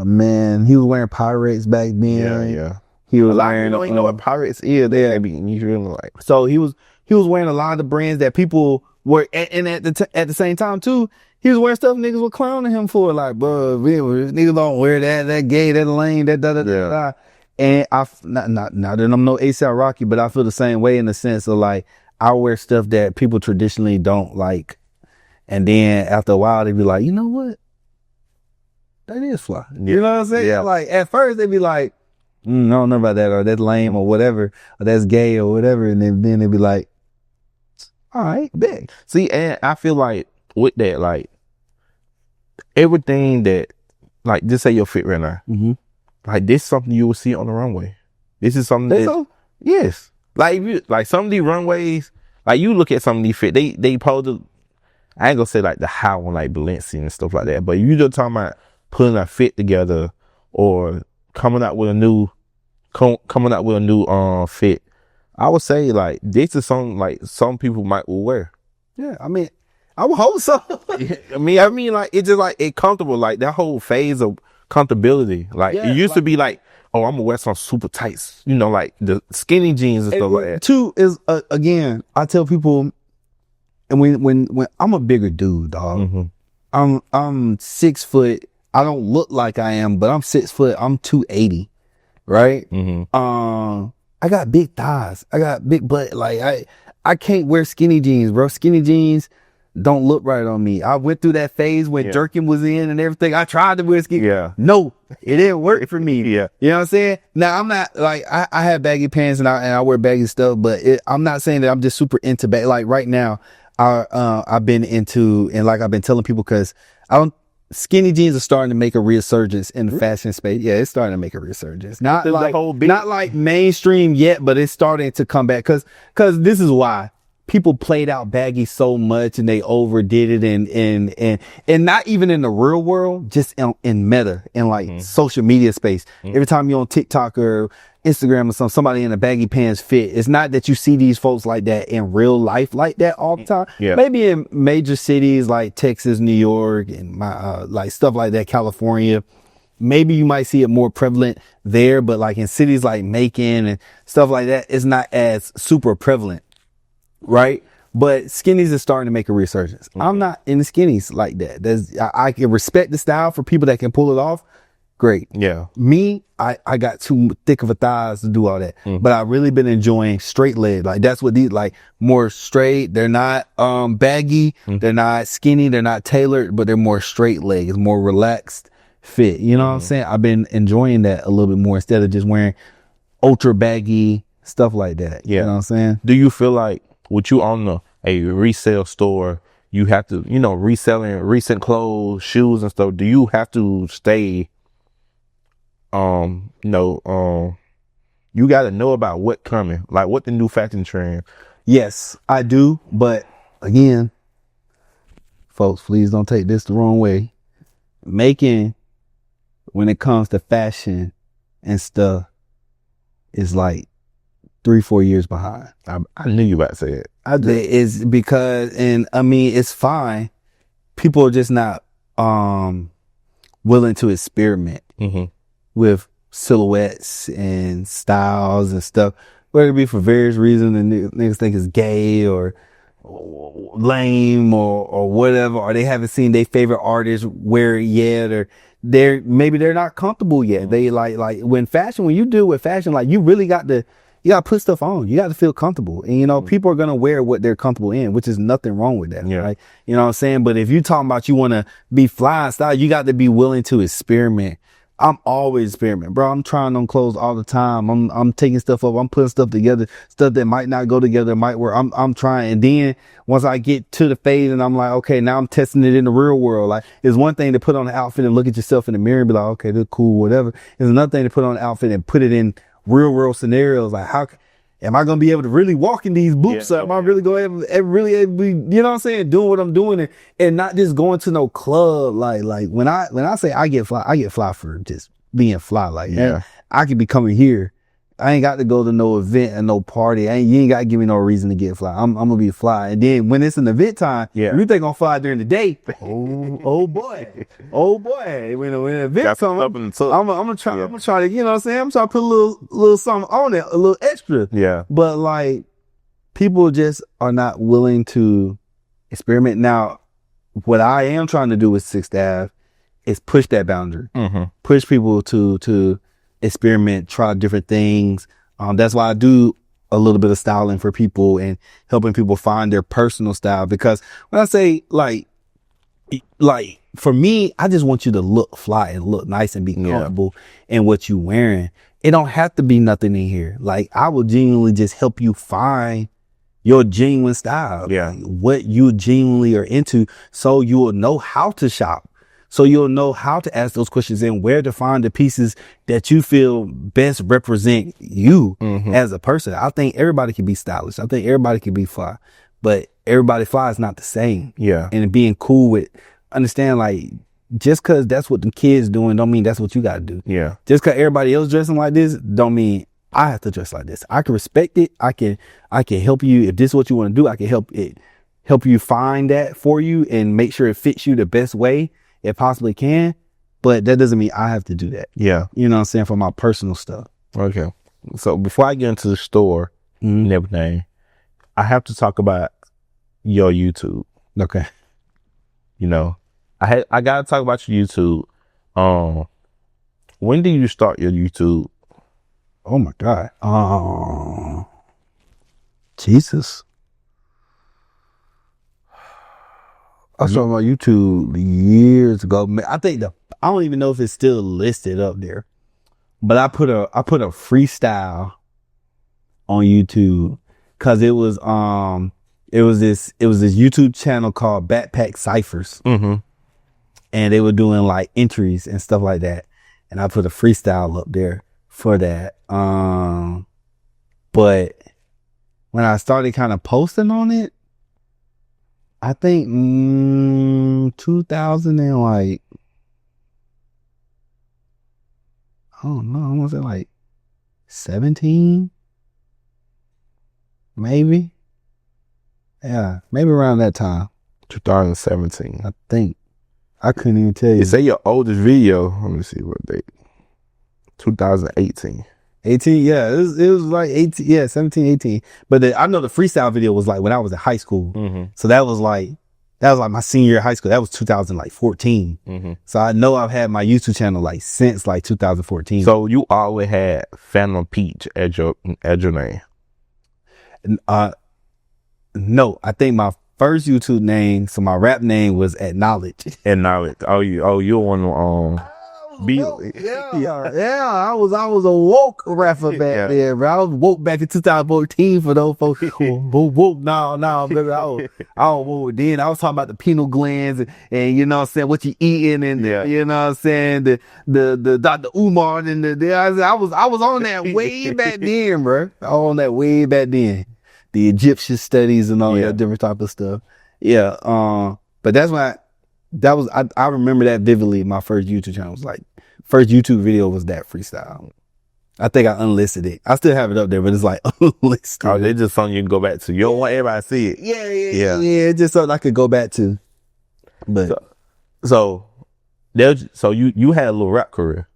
man, he was wearing Pyrex back then. Yeah. He was wearing, you know what Pyrex is. Yeah. You really like. So he was wearing a lot of the brands that people were, and at the same time too, he was wearing stuff niggas were clowning him for. Like, bro, niggas don't wear that gay, that lame, that da. And not that I'm no A$AP Rocky, but I feel the same way in the sense of like I wear stuff that people traditionally don't like, and then after a while they be like, you know what, that is fly. You know what I'm saying? Yeah. Like at first they be like, I don't know about that, or that's lame, or whatever, or that's gay, or whatever, and then they be like, all right, big. See, and I feel like with that, like everything that, like, just say your fit right now. Like this is something you will see on the runway. This is something that, yes. Like if you, like some of these runways, like you look at some of these fit, they pose the, I ain't gonna say like the high one like Balenci and stuff like that, but you just talking about putting a fit together or coming out with a new fit. I would say like this is something like some people might will wear. Yeah, I mean, I would hope so. I mean like it's just like it comfortable, like that whole phase of comfortability. Like it used to be like, oh, I'm gonna wear some super tights, you know, like the skinny jeans and stuff like that. Two is again, I tell people, and when I'm a bigger dude, dog. I'm 6 foot. I don't look like I am, but I'm 6 foot. I'm 280, right? I got big thighs. I got big butt. Like I can't wear skinny jeans, bro. Skinny jeans don't look right on me. I went through that phase when jerkin was in and everything. I tried to wear skinny. Yeah. No, it didn't work for me. Yeah. You know what I'm saying? Now, I'm not like, I have baggy pants and I wear baggy stuff, but I'm not saying that I'm just super into baggy. Like right now, I've been into, and like I've been telling people, because skinny jeans are starting to make a resurgence in the fashion space. Yeah, it's starting to make a resurgence. Not like mainstream yet, but it's starting to come back. Cause this is why people played out baggy so much and they overdid it, and not even in the real world, just in meta, in like social media space. Every time you're on TikTok or Instagram or somebody in a baggy pants fit, it's not that you see these folks like that in real life like that all the time. Yeah. Maybe in major cities like Texas, New York, and like stuff like that, California, maybe you might see it more prevalent there, but like in cities like Macon and stuff like that, it's not as super prevalent, right? But skinnies is starting to make a resurgence. I'm not in the skinnies like that. I can respect the style for people that can pull it off. Great. Yeah. Me, I got too thick of a thighs to do all that. But I really been enjoying straight leg. Like that's what these, like, more straight. They're not baggy. They're not skinny. They're not tailored, but they're more straight leg. It's more relaxed fit. You know what I'm saying? I've been enjoying that a little bit more instead of just wearing ultra baggy stuff like that. Yeah. You know what I'm saying? Do you feel like with you own a resale store, you have to, reselling recent clothes, shoes and stuff, do you have to stay, you got to know about what coming, like what the new fashion trend? Yes, I do. But again, folks, please don't take this the wrong way. Making, when it comes to fashion and stuff, is like 3-4 years behind. I knew you about to say it. It's because, and I mean, it's fine. People are just not willing to experiment with silhouettes and styles and stuff, whether it be for various reasons, and niggas think it's gay or lame or whatever, or they haven't seen their favorite artist wear it yet, or maybe they're not comfortable yet. They like when you do with fashion, like you really got to put stuff on. You got to feel comfortable. And, people are going to wear what they're comfortable in, which is nothing wrong with that. Yeah. Right? You know what I'm saying? But if you talking about you want to be fly and style, you got to be willing to experiment. I'm always experimenting, bro. I'm trying on clothes all the time. I'm taking stuff up. I'm putting stuff together, stuff that might not go together, might work. I'm trying. And then once I get to the phase and I'm like, okay, now I'm testing it in the real world. Like, it's one thing to put on an outfit and look at yourself in the mirror and be like, okay, they're cool, whatever. It's another thing to put on an outfit and put it in real world scenarios. Like, how am I going to be able to really walk in these boots? Am I really going to really able to be, you know what I'm saying, doing what I'm doing, and not just going to no club. Like when I say I get fly for just being fly. Like, man, I could be coming here. I ain't got to go to no event and no party. You ain't got to give me no reason to get fly. I'm gonna be fly. And then when it's an event time, you think I'm fly during the day. Oh boy. When an event comes, I'm gonna try to, you know what I'm saying? I'm trying to put a little something on it, a little extra. Yeah. But like, people just are not willing to experiment. Now, what I am trying to do with Sixth Ave is push that boundary. Push people to experiment, try different things. That's why I do a little bit of styling for people and helping people find their personal style. Because when I say like for me, I just want you to look fly and look nice and be comfortable in what you wearing. It don't have to be nothing in here. Like, I will genuinely just help you find your genuine style. Like, what you genuinely are into, so you will know how to shop. So you'll know how to ask those questions and where to find the pieces that you feel best represent you as a person. I think everybody can be stylish. I think everybody can be fly, but everybody fly is not the same. Yeah. And being cool with, understand, like, just cause that's what the kids doing don't mean that's what you gotta do. Yeah. Just cause everybody else dressing like this don't mean I have to dress like this. I can respect it. I can help you. If this is what you want to do, I can help you find that for you and make sure it fits you the best way it possibly can, but that doesn't mean I have to do that. Yeah. You know what I'm saying? For my personal stuff. Okay. So before I get into the store and everything, I have to talk about your YouTube. Okay. I gotta talk about your YouTube. When did you start your YouTube? Oh my God. Jesus. I started my YouTube years ago. I think I don't even know if it's still listed up there, but I put a freestyle on YouTube because it was this YouTube channel called Backpack Ciphers, and they were doing like entries and stuff like that, and I put a freestyle up there for that. But when I started kind of posting on it, I think 2000 and like, I don't know, I want to say like 17, maybe. Yeah, maybe around that time. 2017. I think. I couldn't even tell you. You say your oldest video, let me see what date. 2018. 18, yeah, it was like 18, yeah, 17, 18. But I know the freestyle video was like when I was in high school. So that was like my senior year of high school. That was 2014. So I know I've had my YouTube channel like since like 2014. So you always had Phantom Peach as your name? No, I think my first YouTube name, so my rap name was Acknowledge. Acknowledge. You're one on Yeah, I was a woke rapper back there, bro. I was woke back in 2014 for those folks. Woke, no, baby. I was woke then. I was talking about the pineal glands and you know what I'm saying, what you eating and you know what I'm saying, the Dr. Umar and I was on that way back then, bro. I was on that way back then. The Egyptian studies and all that different type of stuff. Yeah. But that's why I remember that vividly. My first YouTube channel was like, first YouTube video was that freestyle. I think I unlisted it. I still have it up there, but it's like unlisted. Oh, they just something you can go back to. You don't want everybody to see it. Yeah. Just something I could go back to. But so you had a little rap career.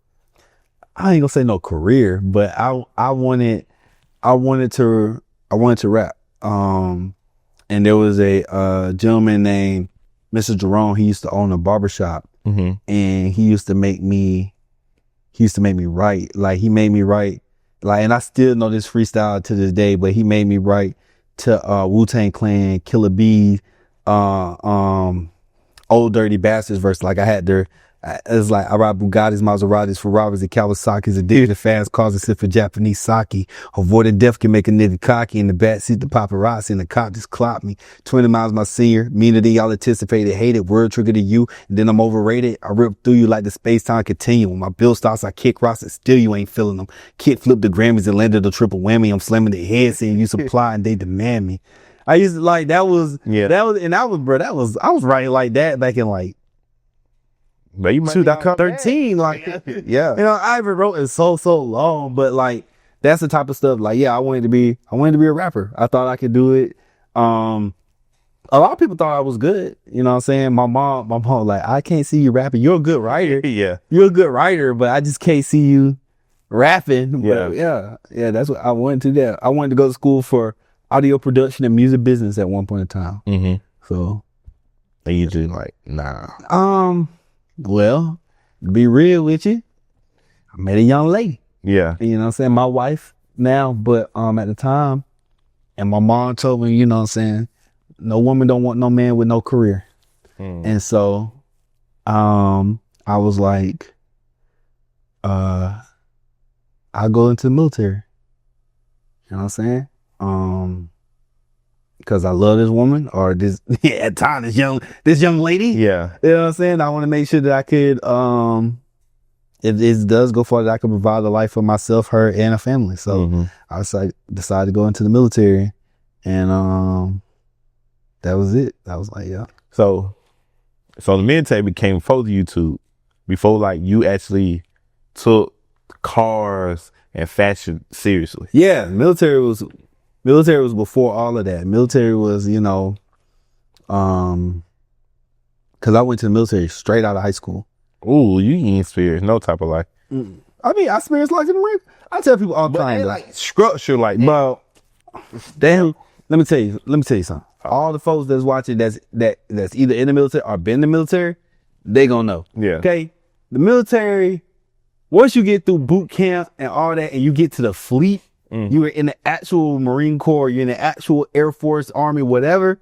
I ain't gonna say no career, but I wanted to rap. And there was a gentleman named Mr. Jerome. He used to own a barbershop, and he used to make me write. Like he made me write, like, and I still know this freestyle to this day. But he made me write to Wu-Tang Clan, Killer Bees, Old Dirty Bastards verse. Like I had their. It's like I ride Bugattis, Maseratis, Ferraris, and Kawasaki's. Addicted to fast cars and sit for Japanese sake. Avoiding death can make a nigga cocky. In the backseat, the paparazzi and the cop just clocked me. 20 miles my senior. Meaner than y'all anticipated. Hated. Word trigger to you. And then I'm overrated. I rip through you like the space-time continuum. My bill starts, I kick rocks and still you ain't feeling them. Kid flipped the Grammys and landed a triple whammy. I'm slamming their head saying you supply and they demand me. I used to like, I was writing like that back in like, but you might 2013, like, you know, I even wrote it so long, but like, that's the type of stuff, like, I wanted to be a rapper. I thought I could do it. A lot of people thought I was good, you know what I'm saying? My mom, like, I can't see you rapping. You're a good writer. You're a good writer, but I just can't see you rapping. But yeah, that's what I wanted to do. I wanted to go to school for audio production and music business at one point in time. So. And you just like, nah. Well, to be real with you, I met a young lady. Yeah. You know what I'm saying? My wife now, but at the time, and my mom told me, you know what I'm saying, no woman don't want no man with no career. And so I was like, I'll go into the military. You know what I'm saying? Because I love this woman, or this at time this young lady. Yeah. You know what I'm saying? I want to make sure that I could, if it does go far, that I can provide a life for myself, her, and a family. So I decided to go into the military, and that was it. I was like, yeah. So the military became before the YouTube, before like you actually took cars and fashion seriously. Yeah, military was before all of that. Military was, you know, because I went to the military straight out of high school. Ooh, you ain't experienced no type of life. I mean, I experienced life in the Marine. I tell people all the time, like structure, like, bro. Damn, let me tell you something. All the folks that's watching that's either in the military or been in the military, they gonna know. Yeah. Okay, the military. Once you get through boot camp and all that, and you get to the fleet. You were in the actual Marine Corps, you're in the actual Air Force, Army, whatever,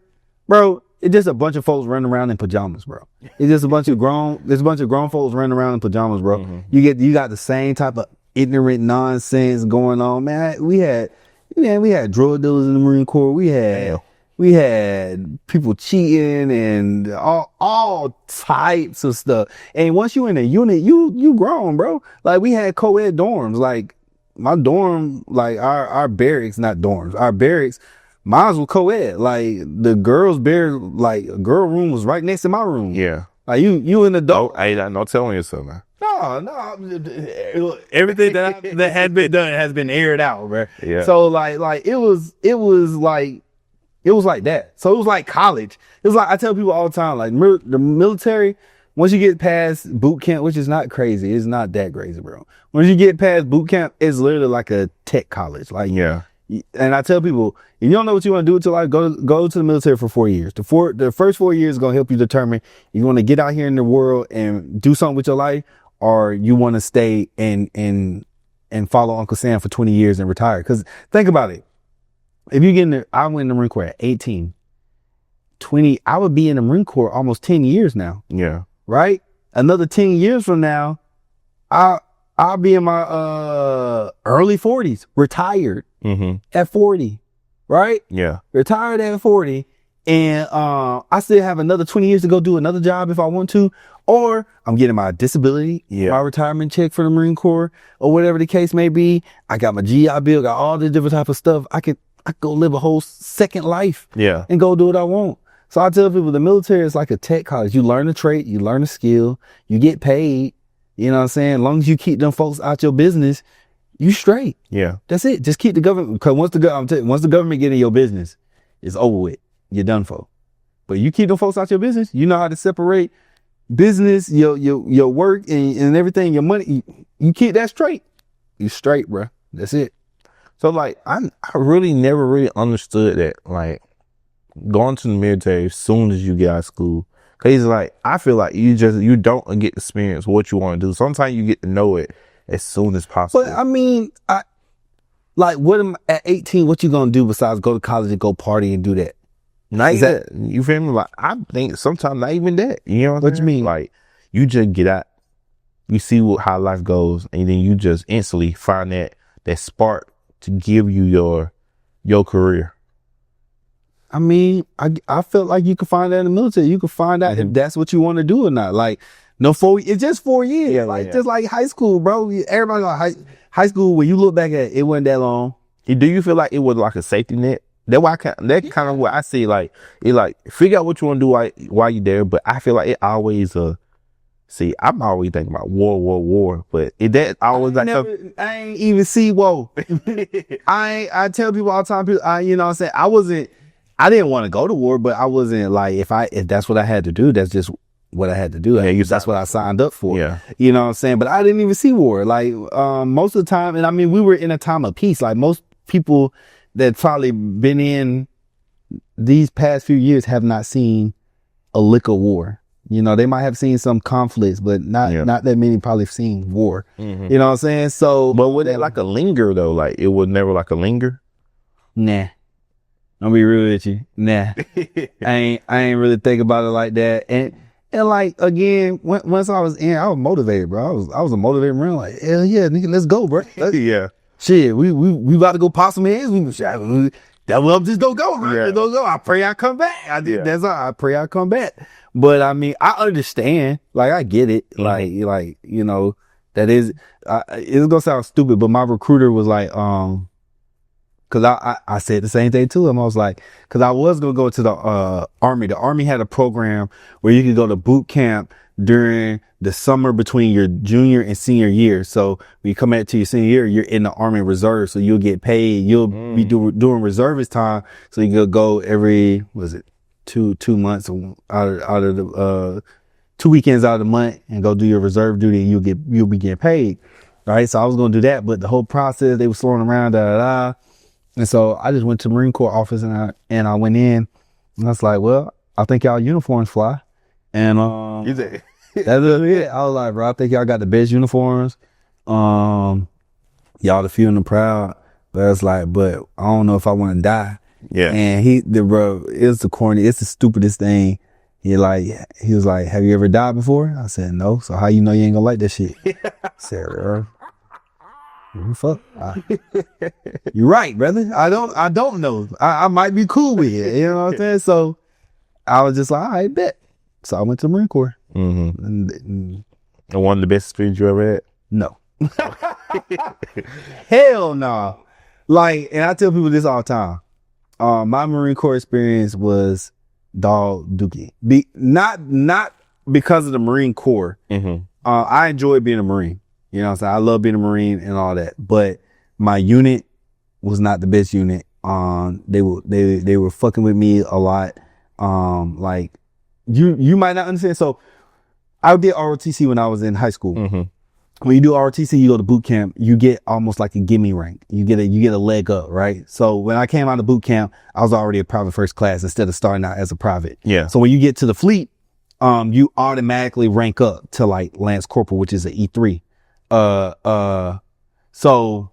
bro, It's just a bunch of folks running around in pajamas, bro. It's just a bunch of grown folks running around in pajamas, bro. Mm-hmm. You got the same type of ignorant nonsense going on, man. We had drug dealers in the Marine Corps. We had people cheating and all types of stuff. And once you in a unit, you grown, bro. Like we had co-ed dorms. Like my dorm, like our barracks, not dorms, our barracks, mine was co-ed. Like the girls' like a girl room was right next to my room. Yeah. Like you in the dorm. Oh, I ain't no telling yourself, man. No. Everything that had been done has been aired out, bro. Yeah. So like it was like that. So it was like college. It was like, I tell people all the time, like the military, once you get past boot camp, which is not crazy, it's not that crazy, bro. Once you get past boot camp, it's literally like a tech college. Like, yeah. And I tell people, if you don't know what you want to do until life, go to the military for 4 years. The first 4 years is going to help you determine if you want to get out here in the world and do something with your life, or you want to stay and follow Uncle Sam for 20 years and retire. Because think about it. If you get in there, I went in the Marine Corps at 18, 20, I would be in the Marine Corps almost 10 years now. Yeah. Right? Another 10 years from now, I'll be in my early 40s, retired at 40. Right? Yeah. Retired at 40. And I still have another 20 years to go do another job if I want to. Or I'm getting my disability, my retirement check for the Marine Corps, or whatever the case may be. I got my GI Bill, got all this different type of stuff. I could go live a whole second life and go do what I want. So I tell people the military is like a tech college. You learn a trait, you learn a skill, you get paid. You know what I'm saying? As long as you keep them folks out your business, you straight. Yeah. That's it. Just keep the government, because once the government get in your business, it's over with. You're done for. But you keep them folks out your business, you know how to separate business, your work and everything, your money. You keep that straight. You straight, bro. That's it. So like I really never really understood that, like going to the military as soon as you get out of school. Cause like I feel like you don't get to experience what you want to do. Sometimes you get to know it as soon as possible. But I mean, at 18, what you gonna do besides go to college and go party and do that? Not that, you feel me? Like I think sometimes not even that. You know what you mean? Like you just get out, you see how life goes, and then you just instantly find that spark to give you your career. I mean, I felt like you could find that in the military. You could find out if that's what you want to do or not. Like, it's just 4 years. Yeah, just like high school, bro. Everybody like high school, when you look back at it, it wasn't that long. Do you feel like it was like a safety net? That's kind of what I see. Like, it like figure out what you want to do while you're there. But I feel like it always see, I'm always thinking about war. But that always I ain't even see war. I tell people all the time, you know what I'm saying? I didn't want to go to war, but I wasn't like, if that's what I had to do, that's just what I had to do. That's what I signed up for. Yeah. You know what I'm saying? But I didn't even see war. Like, most of the time, and I mean, we were in a time of peace. Like most people that probably been in these past few years have not seen a lick of war. You know, they might have seen some conflicts, but not that many probably have seen war. You know what I'm saying? So, but was it like a linger though? Like it was never like a linger? Nah. I'll be real with you. Nah. I ain't really think about it like that. And like, again, once I was in, I was motivated, bro. I was a motivated man. Like, hell yeah, nigga, let's go, bro. Yeah. Shit, we about to go pop some heads. Just don't go, bro. Yeah. Don't go. I pray I come back. That's all. I pray I come back. But I mean, I understand. Like, I get it. Like, you know, that is, it's gonna sound stupid, but my recruiter was like, cause I said the same thing to him. I was like, cause I was going to go to the Army. The Army had a program where you could go to boot camp during the summer between your junior and senior year. So when you come back to your senior year, you're in the Army Reserve. So you'll get paid. You'll be doing reservist time. So you could go every, two months out of the, 2 weekends out of the month and go do your reserve duty, and you'll be getting paid. Right. So I was going to do that, but the whole process, they were throwing around, And so I just went to the Marine Corps office and I went in and I was like, well, I think y'all uniforms fly. And, You did. that's it. I was like, bro, I think y'all got the best uniforms. Y'all the few and the proud. But it's like, but I don't know if I want to die Yeah. And it's the stupidest thing. He was like, have you ever died before? I said, no. So how you know you ain't gonna like that shit? I said, fuck. You're right, brother. I don't know. I might be cool with it. You know what I'm saying? So I was just like, all right, bet. So I went to the Marine Corps. Mm-hmm. And one of the best experiences you ever had? No. Hell no. Like, and I tell people this all the time. My Marine Corps experience was dog dookie. Not because of the Marine Corps. Mm-hmm. I enjoyed being a Marine. You know what I'm saying? I love being a Marine and all that. But my unit was not the best unit. They were fucking with me a lot. Like you might not understand. So I did ROTC when I was in high school. Mm-hmm. When you do ROTC, you go to boot camp, you get almost like a gimme rank. You get a leg up, right? So when I came out of boot camp, I was already a private first class instead of starting out as a private. Yeah. So when you get to the fleet, you automatically rank up to like Lance Corporal, which is an E3. So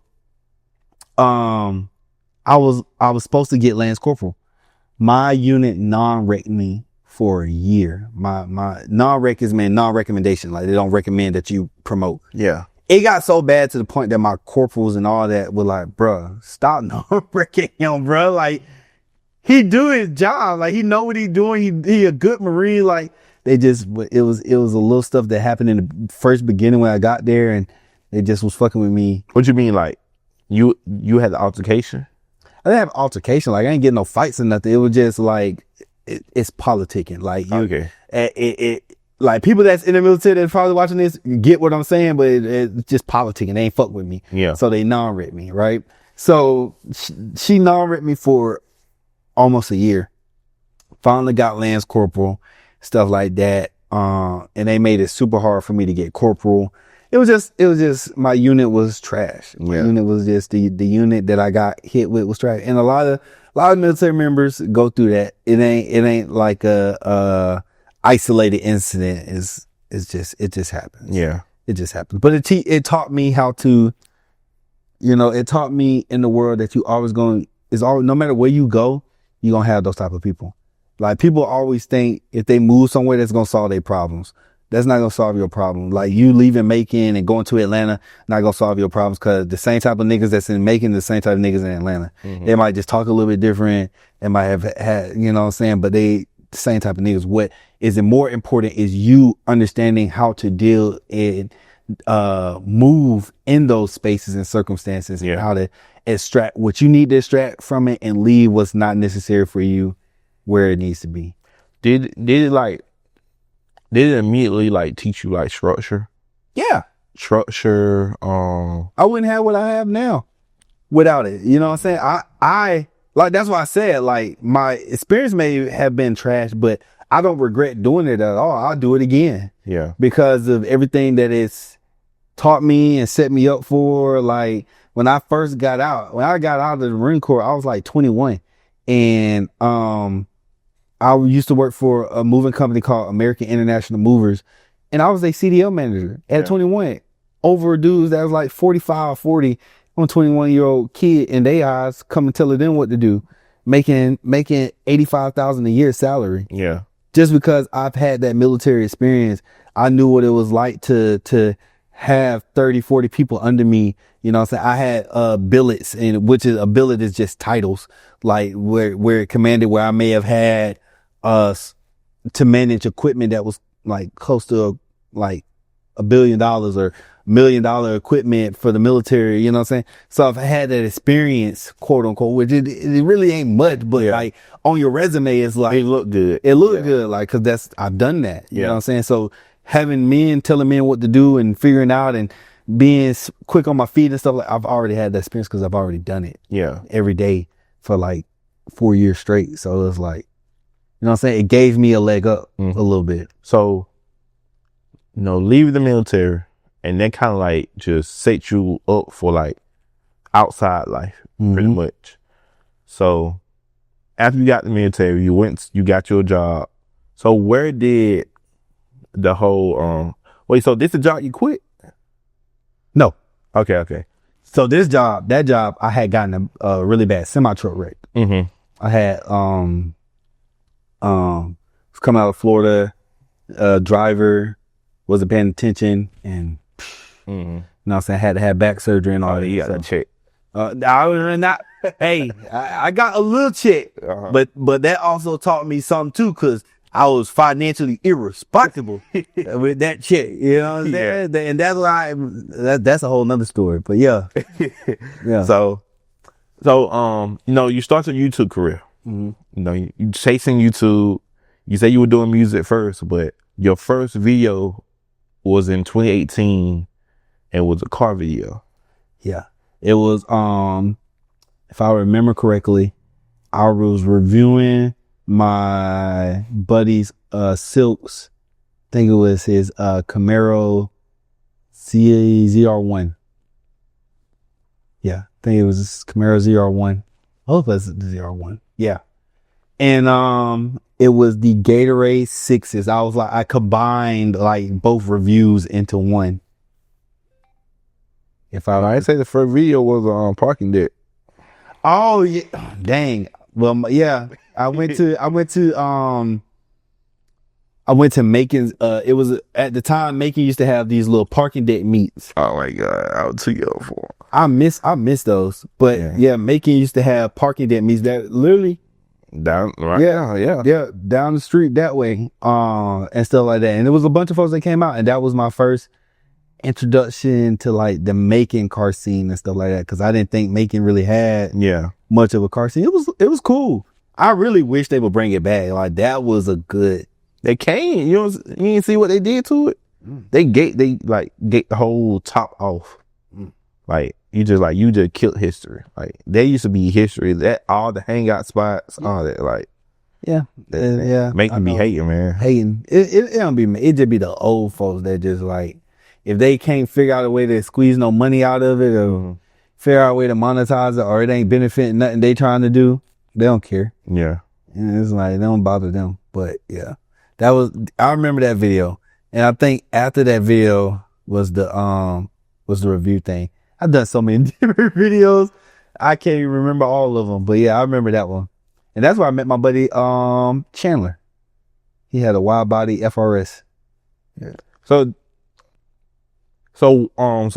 I was supposed to get Lance Corporal. My unit non-rec me for a year. My non-rec is non-recommendation. Like they don't recommend that you promote. Yeah. It got so bad to the point that my corporals and all that were like, bruh, stop non-recking him, bruh. Like he do his job. Like he know what he doing. He a good Marine. Like it was a little stuff that happened in the first beginning when I got there, and they just was fucking with me. What you mean? Like you had the altercation? I didn't have altercation. Like I ain't getting no fights or nothing. It was just like, it's politicking. Like it like people that's in the military that's probably watching this get what I'm saying, but it's just politicking. They ain't fuck with me. Yeah. So they non-rep me, right? So she non-rep me for almost a year. Finally got Lance Corporal, stuff like that. And they made it super hard for me to get corporal. It was just my unit was trash. My unit was just the unit that I got hit with was trash. And a lot of military members go through that. It ain't like a isolated incident. It just happens. Yeah. It just happens. But it taught me how to, it taught me in the world that you always no matter where you go, you're going to have those type of people. Like people always think if they move somewhere, that's going to solve their problems. That's not going to solve your problem. Like you leaving Macon and going to Atlanta, not going to solve your problems, because the same type of niggas that's in Macon, the same type of niggas in Atlanta. Mm-hmm. They might just talk a little bit different. They might have had, you know what I'm saying? But they the same type of niggas. What is more important is you understanding how to deal and move in those spaces and circumstances, and how to extract what you need to extract from it and leave what's not necessary for you where it needs to be. Did it immediately like teach you like structure? Yeah. Structure. I wouldn't have what I have now without it. You know what I'm saying? I like, that's why I said like my experience may have been trash, but I don't regret doing it at all. I'll do it again. Yeah. Because of everything that it's taught me and set me up for. Like when I got out of the Marine Corps, I was like 21, and I used to work for a moving company called American International Movers, and I was a CDL manager at 21 over dudes that was like 45, 40. I'm a 21-year-old kid in their eyes, coming telling them what to do, making $85,000 a year salary. Yeah. Just because I've had that military experience, I knew what it was like to have 30, 40 people under me. You know what I'm saying? I had billets, and which is a billet is just titles, like where it commanded, where I may have had to manage equipment that was like close to like $1 billion or $1 million equipment for the military, you know what I'm saying? So I've had that experience, quote unquote, which it really ain't much, but like on your resume, it's like, it look good. It looked good. Like, cause I've done that, you know what I'm saying? So having men telling men what to do and figuring out and being quick on my feet and stuff, like I've already had that experience because I've already done it every day for like 4 years straight. So it was like, you know what I'm saying? It gave me a leg up a little bit. So, leaving the military and that kind of like just set you up for like outside life, pretty much. So after you got the military, you got your job. So where did the whole, so this is a job you quit? No. Okay. So that job, I had gotten a really bad semi-truck wreck. I had was coming out of Florida, driver wasn't paying attention, and you know what I'm saying, I had to have back surgery and all that. You got to check. I was not. Hey, I got a little check, but that also taught me something too, because I was financially irresponsible with that check. You know what I'm saying? Yeah. And that's why that's a whole nother story. But yeah, yeah. So you know, you start your YouTube career. You know, you chasing YouTube. You say you were doing music first, but your first video was in 2018 and was a car video. Yeah. It was, if I remember correctly, I was reviewing my buddy's, Silk's, I think it was his, Camaro ZR1. Yeah. I think it was his Camaro ZR1. I hope it was the ZR1. Yeah. And, it was the Gatorade 6s. I combined like both reviews into one. If I'd say the first video was on parking deck. Oh yeah, dang. Well, yeah, I went to Macon's. It was at the time Macon used to have these little parking deck meets. Oh my God, I was too young for them. I miss those, but yeah, Macon used to have parking deck meets that literally down right. Yeah, down the street that way, and stuff like that. And there was a bunch of folks that came out, and that was my first introduction to like the Macon car scene and stuff like that, because I didn't think Macon really had much of a car scene. It was cool. I really wish they would bring it back. Like that was a good. They came. You didn't see what they did to it. They gate the whole top off. Like you just killed history. Like there used to be history, that all the hangout spots, all that. Like make me be hating, man. Hating. It don't be. It just be the old folks that just like, if they can't figure out a way to squeeze no money out of it, or figure out a way to monetize it, or it ain't benefiting nothing they trying to do, they don't care. Yeah. And it's like, they don't bother them. But yeah, I remember that video. And I think after that video was the review thing. I've done so many different videos. I can't even remember all of them. But yeah, I remember that one. And that's where I met my buddy, Chandler. He had a wide body FRS. Yeah. So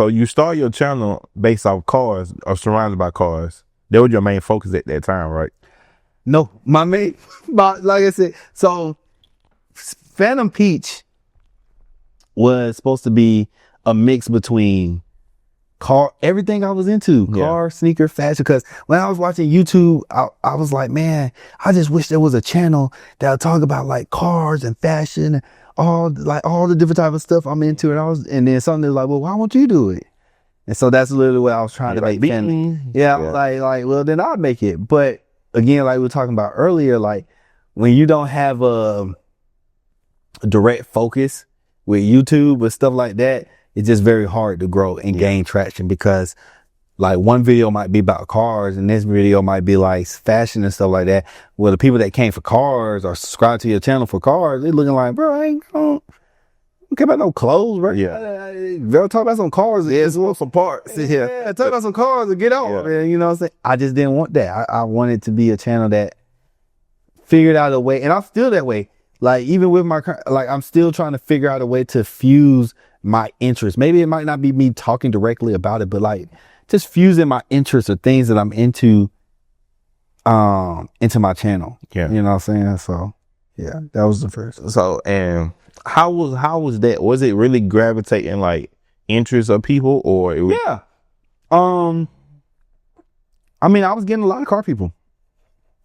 you start your channel based off cars or surrounded by cars. That was your main focus at that time, right? No, like I said, so Phantom Peach was supposed to be a mix between everything I was into, car, sneaker, fashion. Because when I was watching YouTube, I was like, man, I just wish there was a channel that would talk about like cars and fashion, all the different type of stuff I'm into. And then something was like, well, why won't you do it? And so that's literally what I was trying to make. Like, well, then I'll make it. But again, like we were talking about earlier, like when you don't have a direct focus with YouTube or stuff like that, it's just very hard to grow and gain traction, because like one video might be about cars and this video might be like fashion and stuff like that. Well, the people that came for cars or subscribe to your channel for cars, they're looking like, bro, I don't care about no clothes, bro. Yeah. Bro, talk about some cars. Just want some parts. Yeah, talk about some cars and get on, man. You know what I'm saying? I just didn't want that. I wanted to be a channel that figured out a way, and I'm still that way. Like even with I'm still trying to figure out a way to fuse my interests. Maybe it might not be me talking directly about it, but like just fusing my interests or things that I'm into my channel. Yeah. You know what I'm saying? So yeah, that was the first. So, and how was that? Was it really gravitating like interests of people, or it was... Yeah. I mean, I was getting a lot of car people.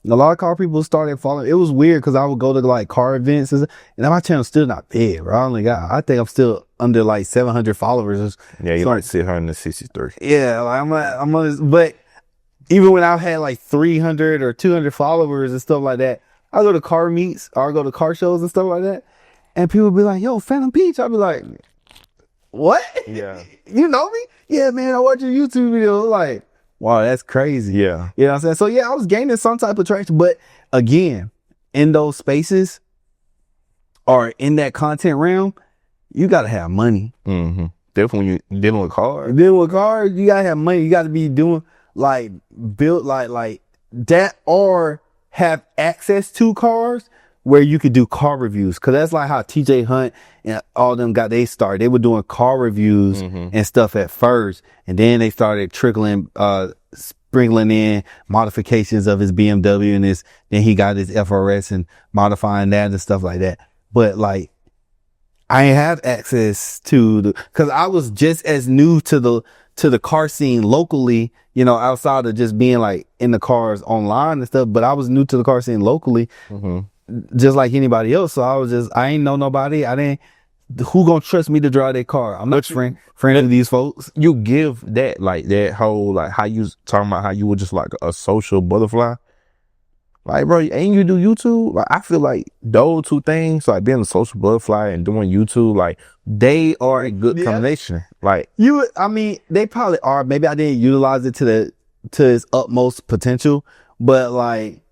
A lot of car people started following. It was weird because I would go to like car events and my channel's still not big, bro. I think I'm still under like 700 followers. Yeah, you're like 663. Yeah, like but even when I've had like 300 or 200 followers and stuff like that, I go to car meets or I go to car shows and stuff like that, and people be like, yo, Phantom Peach. I'll be like, what? Yeah. You know me? Yeah, man, I watch your YouTube video. Like, wow, that's crazy. Yeah. You know what I'm saying? So yeah, I was gaining some type of traction, but again, in those spaces or in that content realm, you gotta have money. Mm-hmm. Definitely when you're dealing with cars. You gotta have money. You gotta be doing like build like that, or have access to cars where you could do car reviews. Cause that's like how TJ Hunt and all them got they started. They were doing car reviews and stuff at first. And then they started sprinkling in modifications of his BMW and then he got his FRS and modifying that and stuff like that. But like, I ain't have access to cause I was just as new to the car scene locally, you know, outside of just being like in the cars online and stuff, but I was new to the car scene locally, just like anybody else. So I ain't know nobody. Who gonna trust me to drive their car? I'm not friend of these folks. You give that, like, that whole, like, how you talking about how you were just like a social butterfly. Like, bro, ain't you do YouTube? Like, I feel like those two things, like being a social butterfly and doing YouTube, like, they are a good combination. Like, they probably are. Maybe I didn't utilize it to its utmost potential, but like,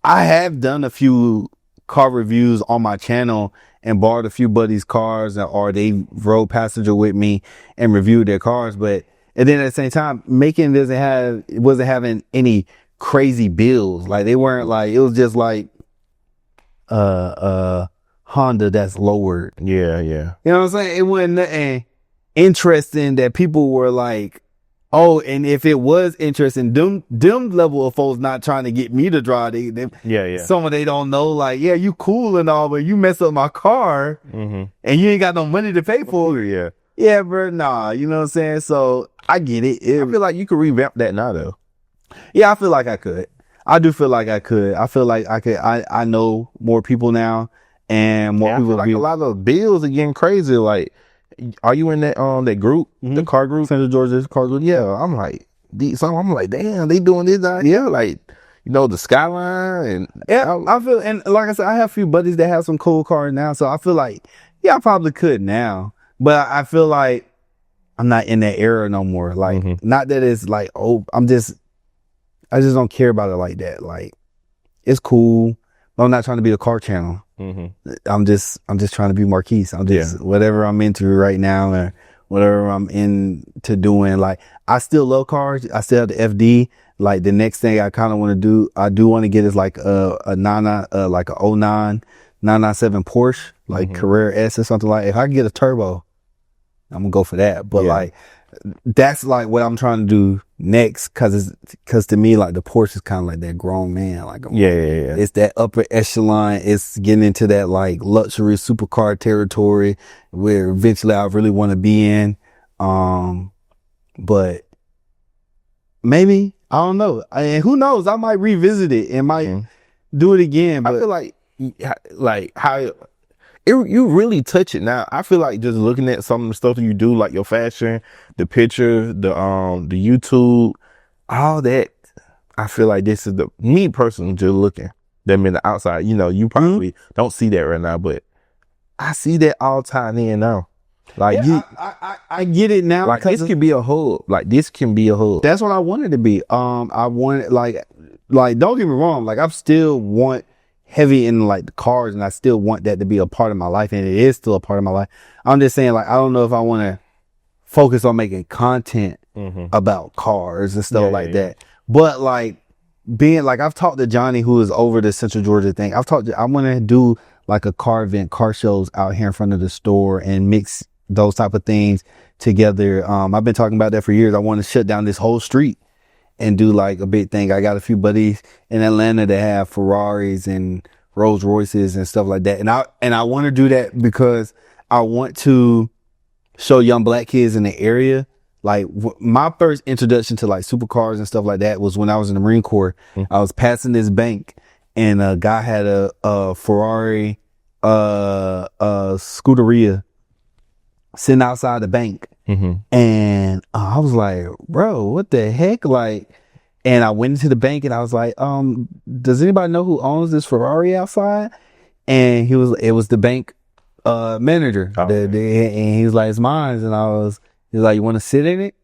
I have done a few car reviews on my channel and borrowed a few buddies' cars, or they rode passenger with me and reviewed their cars. But and then at the same time, making wasn't having any crazy bills. Like, they weren't like, it was just like Honda that's lowered. Yeah. You know what I'm saying? It wasn't nothing interesting that people were like, oh, and if it was interesting, them level of folks not trying to get me to drive. Someone they don't know, like, yeah, you cool and all, but you mess up my car and you ain't got no money to pay for it. Yeah, bro, nah, you know what I'm saying? So I get it. I feel like you could revamp that now, though. Yeah, I feel like I could. I do feel like I could. I feel like I could. I know more people now, and more people. Like, a lot of bills are getting crazy. Like, are you in that that group, the car group, Central Georgia car group? Yeah, I'm like, I'm like, damn, they doing this out here, like, you know, the Skyline and I feel, and like I said, I have a few buddies that have some cool cars now, so I feel like, yeah, I probably could now, but I feel like I'm not in that era no more. Like, not that it's like, oh, I just don't care about it like that. Like, it's cool, but I'm not trying to be the car channel. I'm just trying to be Marquis. I'm just whatever I'm into right now, or whatever I'm into doing. Like, I still love cars. I still have the FD. Like, the next thing I kind of want to do, I do want to get is like a 09 997 Porsche, like Carrera S or something like. If I can get a turbo, I'm gonna go for that. But like, that's like what I'm trying to do next, cause to me, like, the Porsche is kind of like that grown man. Like, it's that upper echelon. It's getting into that like luxury supercar territory where eventually I really want to be in. But maybe, I don't know. And who knows? I might revisit it and might do it again. But I feel like how you really touch it now. I feel like just looking at some of the stuff that you do, like your fashion, the picture, the YouTube, all that. I feel like this is me personally just looking them in the outside. You know, you probably don't see that right now, but I see that all time in now. Like, I get it now. Like, this can be a hub. Like, this can be a hub. That's what I wanted to be. I wanted like don't get me wrong. Like, I still want heavy in like the cars, and I still want that to be a part of my life, and it is still a part of my life. I'm just saying, like, I don't know if I want to focus on making content about cars and stuff that. But like, being like, I've talked to Johnny, who is over the Central Georgia thing. I want to do like a car event, car shows out here in front of the store and mix those type of things together. I've been talking about that for years. I want to shut down this whole street and do like a big thing. I got a few buddies in Atlanta that have Ferraris and Rolls Royces and stuff like that. And I want to do that because I want to show young black kids in the area. Like, my first introduction to like supercars and stuff like that was when I was in the Marine Corps. I was passing this bank, and a guy had a Ferrari, Scuderia sitting outside the bank. And I was like, bro, what the heck? Like, and I went into the bank and I was like, does anybody know who owns this Ferrari outside? And it was the bank manager. And he was like, it's mine. And he was like, you want to sit in it?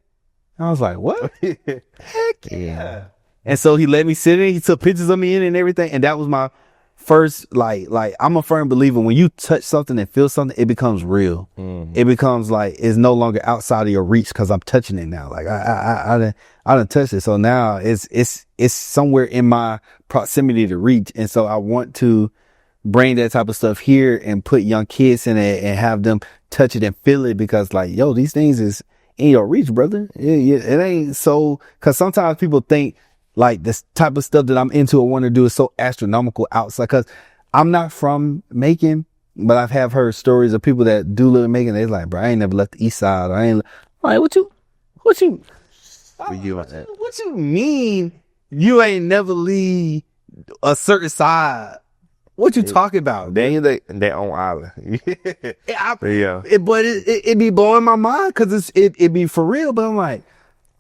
And I was like, what? Heck yeah. And so he let me sit in it. He took pictures of me in it and everything. And that was my first, like I'm a firm believer when you touch something and feel something, it becomes real. It becomes like it's no longer outside of your reach because I'm touching it now. Like I done touched it, so now it's somewhere in my proximity to reach, and so I want to bring that type of stuff here and put young kids in it and have them touch it and feel it, because like, yo, these things is in your reach, brother. It ain't so, because sometimes people think like this type of stuff that I'm into or want to do is so astronomical outside, because I'm not from Macon, but I've have heard stories of people that do live in Macon. They're like, bro, I ain't never left the east side. I ain't like, what you mean you ain't never leave a certain side? What you talking about? They own island. But it be blowing my mind because it be for real. But I'm like,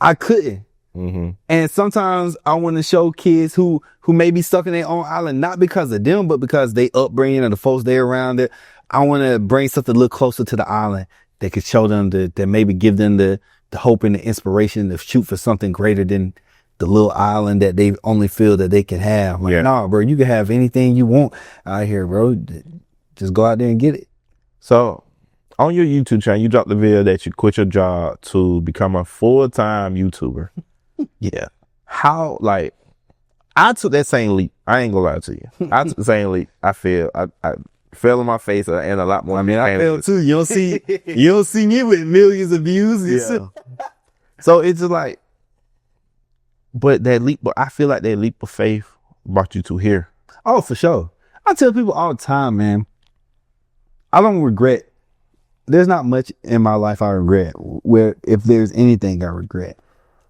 I couldn't. And sometimes I want to show kids who may be stuck in their own island, not because of them, but because they upbringing and the folks they around it. I want to bring something a little closer to the island that could show them that maybe give them the hope and the inspiration to shoot for something greater than the little island that they only feel that they can have. Like, nah, bro, you can have anything you want out here, bro. Just go out there and get it. So on your YouTube channel, you dropped the video that you quit your job to become a full-time YouTuber. Yeah. How, like, I took that same leap. I ain't gonna lie to you. I took the same leap. I fell on my face and a lot more. I mean, I fell too. You don't see me with millions of views. Yeah. So it's just like, but I feel like that leap of faith brought you to here. Oh, for sure. I tell people all the time, man, I don't regret. There's not much in my life I regret, where if there's anything I regret.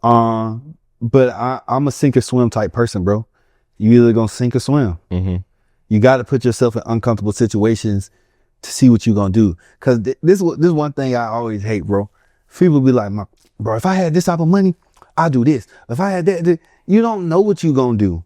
But I'm a sink or swim type person, bro. You either gonna sink or swim. You got to put yourself in uncomfortable situations to see what you're gonna do. Cause this one thing I always hate, bro. People be like, bro, if I had this type of money, I'll do this. If I had that, you don't know what you're going to do.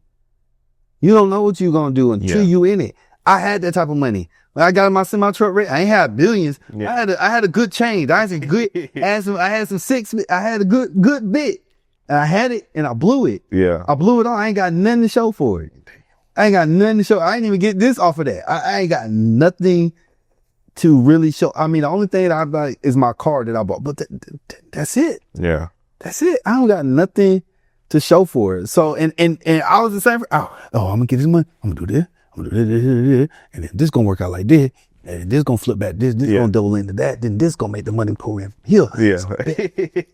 You don't know what you're going to do until you in it. I had that type of money. When I got in my semi-truck rate, I ain't had billions. Yeah. I had a good change. I had some good, I had a good bit. And I had it and I blew it. Yeah. I blew it all. I ain't got nothing to show for it. I ain't got nothing to show. I ain't even get this off of that. I ain't got nothing to really show. I mean, the only thing that I buy is my car that I bought, but that's it. Yeah. That's it. I don't got nothing to show for it. So, and I was the same. I'm going to get this money. I'm going to do this. I'm going to do this. And then this going to work out like this. And this going to flip back. This going to double into that. Then this going to make the money pour in here. Yeah.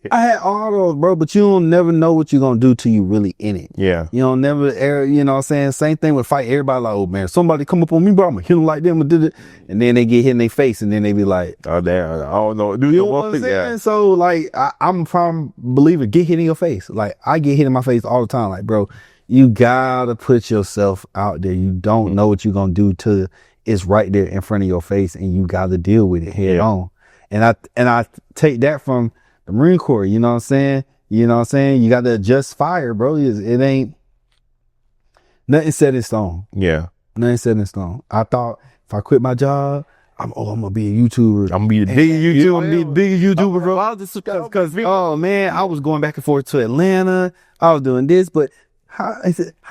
I had all those, bro, but you don't never know what you're going to do till you really in it. Yeah. You don't never, you know what I'm saying? Same thing with fight. Everybody like, oh man, somebody come up on me, bro, I'm going to hit them like them. And then they get hit in their face and then they be like, oh damn, I don't know. You know what I'm saying? Yeah. So like, I'm a firm believer, get hit in your face. Like I get hit in my face all the time. Like, bro, you gotta put yourself out there. You don't know what you're going to do till it's right there in front of your face and you got to deal with it head on. And I take that from the Marine Corps, you know what I'm saying? You know what I'm saying? You got to adjust fire, bro. It ain't nothing set in stone. Yeah. Nothing set in stone. I thought if I quit my job, I'm going to be a YouTuber. I'm going to be the biggest YouTuber. I'm going to be the biggest YouTuber, bro. Cause oh man, I was going back and forth to Atlanta. I was doing this, but how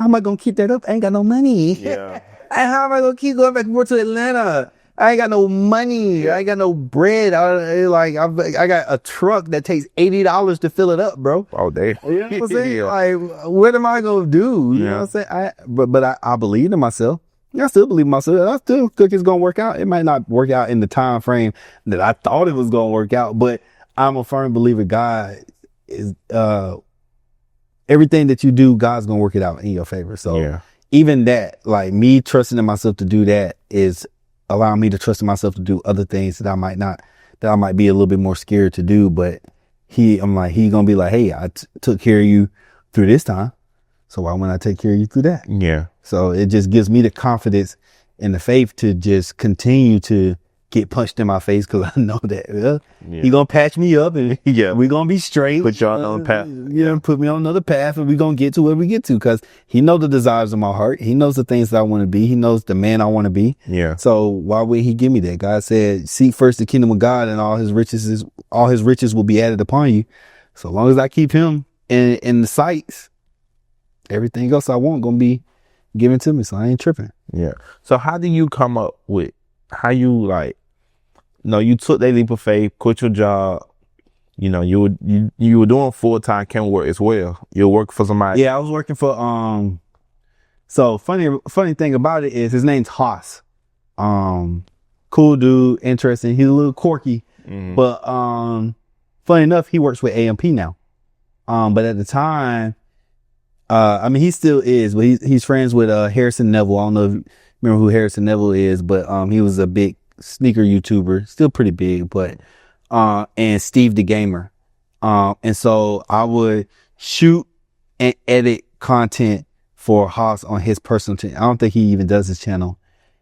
am I going to keep that up? I ain't got no money. Yeah. And how am I gonna keep going back and forth to Atlanta? I ain't got no money. I ain't got no bread. I got a truck that takes $80 to fill it up, bro. Oh, damn. You know what I'm saying? Like, what am I gonna do? You know what I'm saying? But I believe in myself. I still believe in myself. I still think it's gonna work out. It might not work out in the time frame that I thought it was gonna work out, but I'm a firm believer God is everything that you do, God's gonna work it out in your favor. So even that, like me trusting in myself to do that is allowing me to trust in myself to do other things that I might be a little bit more scared to do. But he gonna be like, hey, I took care of you through this time. So why wouldn't I take care of you through that? Yeah. So it just gives me the confidence and the faith to just continue to get punched in my face, because I know that he gonna patch me up and we gonna be straight. Put you on another path. Put me on another path, and we gonna get to where we get to, because he knows the desires of my heart. He knows the things that I want to be. He knows the man I want to be. Yeah. So why would he give me that? God said, seek first the kingdom of God, and all his riches will be added upon you. So long as I keep him in the sights, everything else I want gonna be given to me, so I ain't tripping. Yeah. So how do you come up with how you like? You took that leap of faith, quit your job. You were doing full-time camera work as well. You were working for somebody. Yeah, I was working for So funny thing about it is his name's Haas. Cool dude, interesting. He's a little quirky, but funny enough, he works with AMP now. But at the time, I mean, he still is, but he's friends with Harrison Neville. I don't know if you remember who Harrison Neville is, but he was a big sneaker YouTuber, still pretty big, but and Steve the Gamer. And so I would shoot and edit content for Haas on his personal channel. I don't think he even does his channel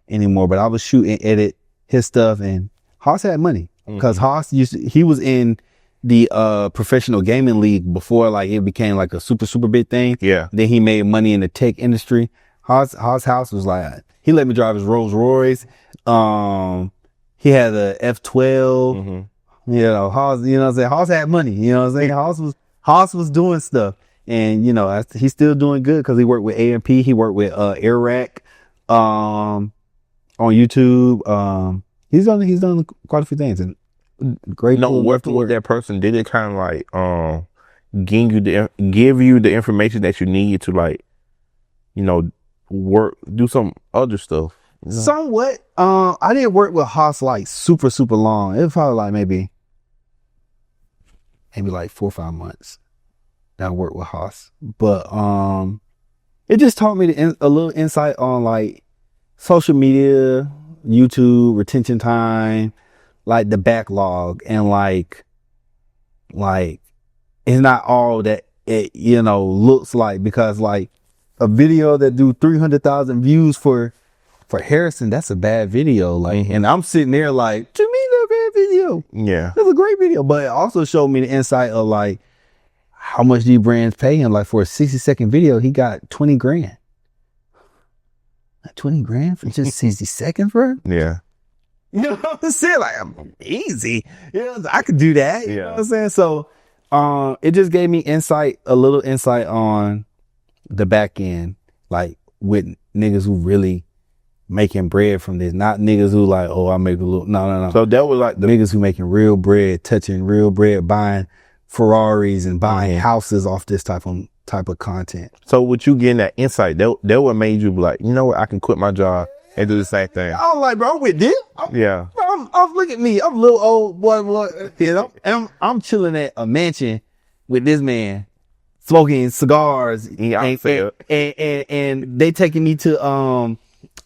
anymore, but I would shoot and edit his stuff, and Haas had money because Haas he was in the professional gaming league before like it became like a super big thing. Yeah. Then he made money in the tech industry. Haas house was like, he let me drive his Rolls Royce. He had a F12. Haas, you know what I'm saying? Haas had money, you know what I'm saying? Haas was doing stuff, and he's still doing good because he worked with AMP. He worked with Airac on YouTube. He's done quite a few things, and great. Working with that person, did it kind of like give you the information that you need to like work, do some other stuff? Somewhat. I didn't work with Haas like super long. It was probably like maybe like 4 or 5 months that I worked with Haas, but it just taught me a little insight on like social media, YouTube, retention time, like the backlog, and like it's not all that it looks like, because like a video that do 300,000 views for Harrison, that's a bad video. Like, and I'm sitting there like, to me, that's a bad video. Yeah, it's a great video, but it also showed me the insight of like how much these brands pay him. Like for a 60-second video, he got 20 grand. 20 grand for just 60 seconds, bro? Yeah. You know what I'm saying? Like, I'm easy. I could do that. You know what I'm saying? So, it just gave me a little insight on the back end, like with niggas who really making bread from this, not niggas who like, oh, I make a little, no. So that was like the niggas who making real bread, touching real bread, buying Ferraris and buying houses off this type of content. So with you getting that insight, that what made you be like, you know what, I can quit my job and do the same thing. I was like, bro, I'm with this. Look at me. I'm a little old boy, and I'm chilling at a mansion with this man, smoking cigars, and they taking me to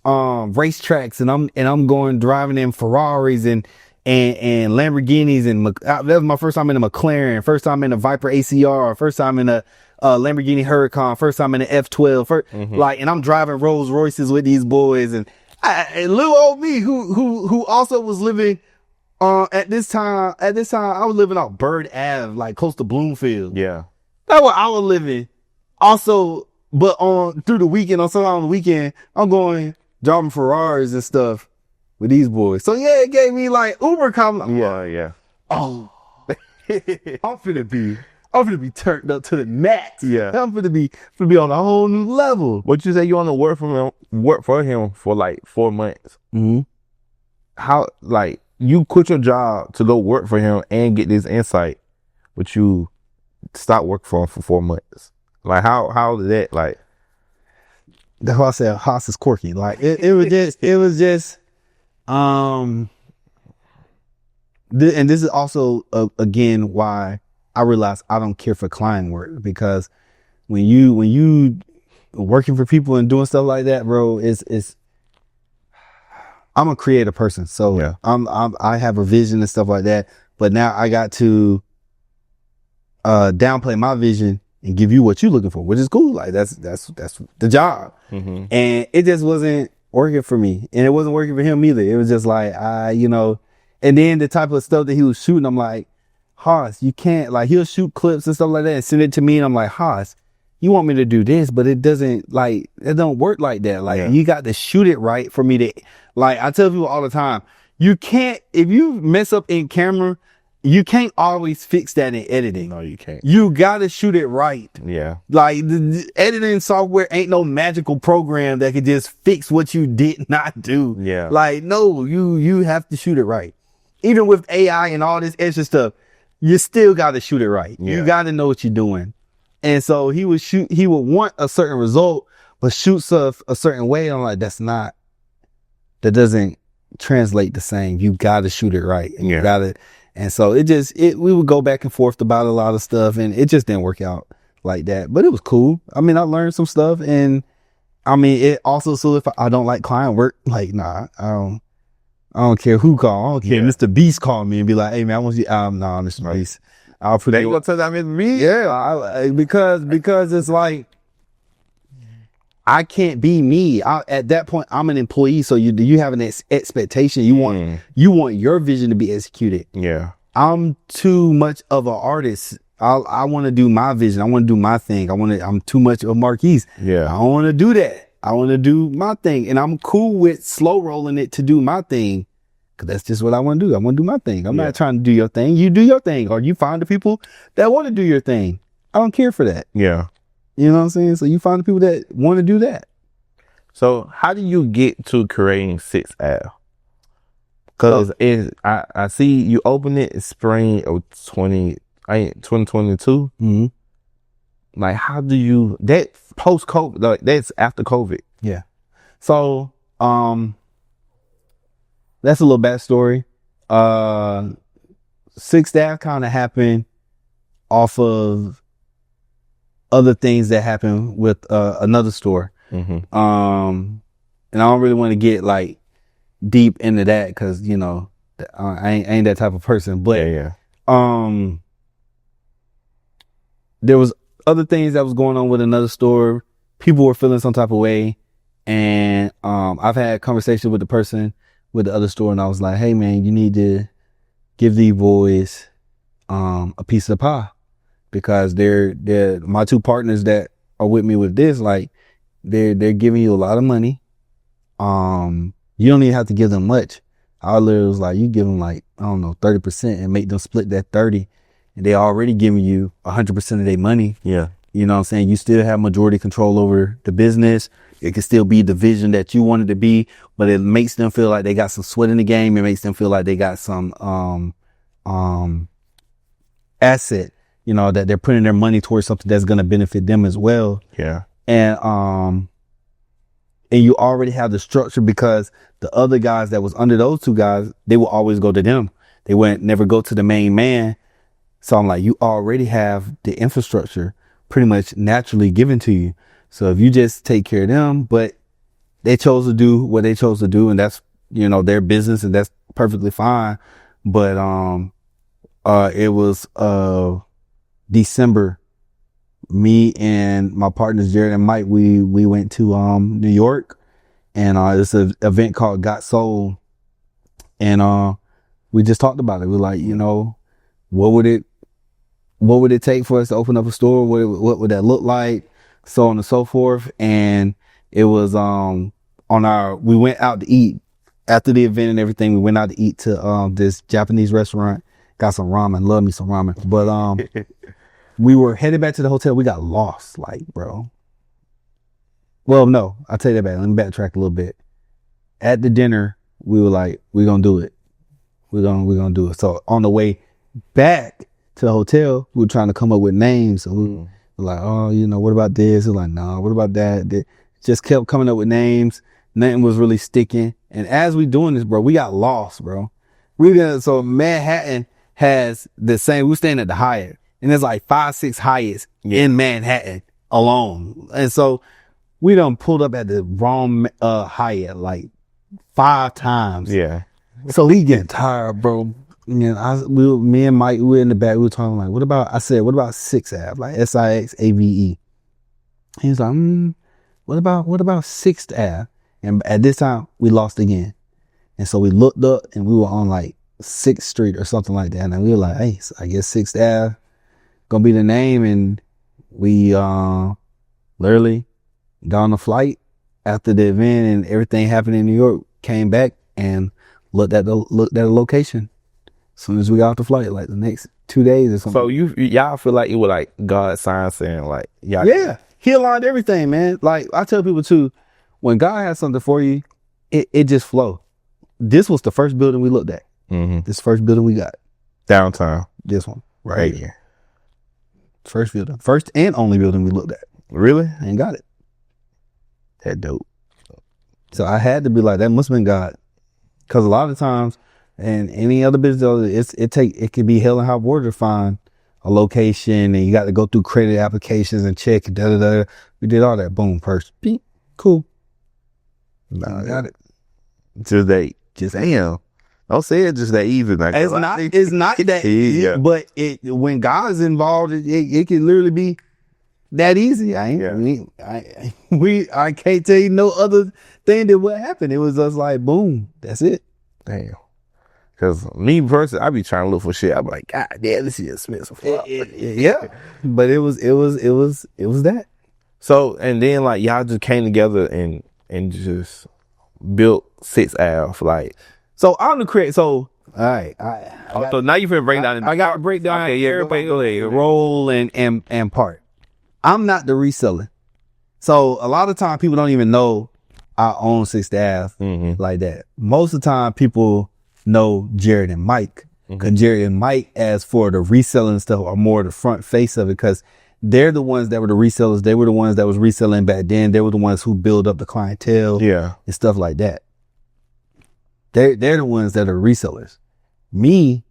racetracks, and I'm going driving in Ferraris and Lamborghinis, and that was my first time in a McLaren, first time in a Viper ACR, first time in a Lamborghini Huracan, first time in an F12, like, and I'm driving Rolls Royces with these boys, and little old me who also was living at this time I was living off Bird Ave, like close to Bloomfield. Yeah, that's where I was living. Also, but through the weekend, on the weekend, I'm going driving Ferraris and stuff with these boys. So yeah, it gave me like Uber comment. Yeah. Oh, I'm finna be turned up to the max. Yeah, I'm finna be on a whole new level. What you say? You on the work for him for like 4 months? How, like, you quit your job to go work for him and get this insight, but you stop working for him for 4 months? Like, how did that, like? That's why I said Haas is quirky. Like it was just and this is also again why I realized I don't care for client work, because when you working for people and doing stuff like that, bro, it's I'm a creative person, so yeah. I have a vision and stuff like that, but now I got to downplay my vision and give you what you're looking for, which is cool. Like that's the job. And it just wasn't working for me, and it wasn't working for him either. It was just like, and then the type of stuff that he was shooting, I'm like, Haas, you can't, like, he'll shoot clips and stuff like that and send it to me, and I'm like, Haas, you want me to do this, but it doesn't, like, it don't work like that. Like, you got to shoot it right for me to, like, I tell people all the time, you can't, if you mess up in camera, you can't always fix that in editing. No, you can't. You gotta shoot it right. Yeah. Like the editing software ain't no magical program that could just fix what you did not do. Yeah. Like, no, you have to shoot it right. Even with AI and all this extra stuff, you still gotta shoot it right. Yeah. You gotta know what you're doing. And so he would want a certain result, but shoot stuff a certain way. I'm like, that doesn't translate the same. You gotta shoot it right. And you gotta, and so we would go back and forth about a lot of stuff, and it just didn't work out like that. But it was cool. I mean, I learned some stuff, and I mean, it also, so if I don't like client work, like, nah, I don't care who call. I don't care. Mr. Beast called me and be like, hey man, I want you, nah, Mr. Beast. I'll put They gonna tell that Mr. Beast? Yeah, because it's like, I can't be me. At that point, I'm an employee, so you have an expectation. You want your vision to be executed. Yeah. I'm too much of an artist. I want to do my vision. I want to do my thing. I'm too much of Marquis. Yeah. I don't want to do that. I want to do my thing, and I'm cool with slow rolling it to do my thing. Cause that's just what I want to do. I want to do my thing. I'm not trying to do your thing. You do your thing, or you find the people that want to do your thing. I don't care for that. Yeah. You know what I'm saying? So you find the people that want to do that. So how do you get to creating Sixth Ave? Because I see you open it in spring of 2022. Mm-hmm. Like, how do you, that post-COVID, like that's after COVID. Yeah. So, that's a little backstory. Sixth Ave kind of happened off of other things that happened with another store. Mm-hmm. And I don't really want to get like deep into that because, you know, I ain't that type of person. But there was other things that was going on with another store. People were feeling some type of way. And I've had conversations with the person with the other store, and I was like, hey man, you need to give these boys a piece of the pie, because they're my two partners that are with me with this, like they're giving you a lot of money. You don't even have to give them much. I literally was like, you give them like, I don't know, 30% and make them split that 30, and they already giving you 100% of their money. Yeah. You know what I'm saying? You still have majority control over the business. It can still be the vision that you want it to be, but it makes them feel like they got some sweat in the game. It makes them feel like they got some asset, you know, that they're putting their money towards something that's going to benefit them as well. Yeah. And you already have the structure, because the other guys that was under those two guys, they will always go to them. They wouldn't never go to the main man. So I'm like, you already have the infrastructure pretty much naturally given to you. So if you just take care of them, but they chose to do what they chose to do, and that's, you know, their business, and that's perfectly fine. But it was December. Me and my partners Jared and Mike, we went to New York, and it's an event called Got Soul, and we just talked about it. We're like, you know, what would it take for us to open up a store? What would that look like? So on and so forth. And it was we went out to eat after the event and everything. We went out to eat to this Japanese restaurant, got some ramen, love me some ramen. But we were headed back to the hotel. We got lost, like, bro. Well, no, I'll tell you that back. Let me backtrack a little bit. At the dinner, we were like, we're gonna do it. We're gonna do it. So on the way back to the hotel, we were trying to come up with names. So we were like, oh, you know, what about this? We're like, no, what about that? They just kept coming up with names. Nothing was really sticking. And as we doing this, bro, we got lost, bro. So Manhattan has the same, we're staying at the Hyatt, and there's like 5-6 Hyatts in Manhattan alone. And so we done pulled up at the wrong Hyatt like 5 times. Yeah. So we getting tired, bro. And me and Mike, we were in the back. We were talking like, what about Sixth Ave? Like SIXAVE. He was like, what about Sixth Ave? And at this time, we lost again. And so we looked up, and we were on like 6th Street or something like that. And we were like, hey, so I guess Sixth Ave gonna be the name. And we literally got on a flight after the event and everything happened in New York, came back and looked at the location. As soon as we got off the flight, like the next 2 days or something. So y'all feel like it was like God's sign saying like, y'all. Yeah, he aligned everything, man. Like I tell people too, when God has something for you, it just flow. This was the first building we looked at. Mm-hmm. This first building we got. Downtown. This one. Right here. First building. First and only building we looked at. Really? And got it. That dope. So I had to be like, that must have been God. Because a lot of times, and any other business, it can be hell and high water to find a location, and you got to go through credit applications and check, da-da-da. We did all that. Boom, first. Beep. Cool. Nah, got it. Just damn. Don't say it just that easy. Like, It's not that easy, yeah. but when God's involved, it can literally be that easy. I can't tell you no other thing than what happened. It was just like, boom, that's it. Damn. Because me personally, I be trying to look for shit. I'm like, God damn, this is expensive. Yeah, but it was that. So, and then like y'all just came together and just built Sixth Ave. Like, so I'm the creator. So all right, so now you finna break down. I got to break down everybody role and part. I'm not the reseller. So a lot of time people don't even know I own Sixth Ave like that. Most of the time people know Jared and Mike. Because Jared and Mike, as for the reselling stuff, are more the front face of it because they're the ones that were the resellers. They were the ones that was reselling back then. They were the ones who build up the clientele and stuff like that. They're the ones that are resellers. Me,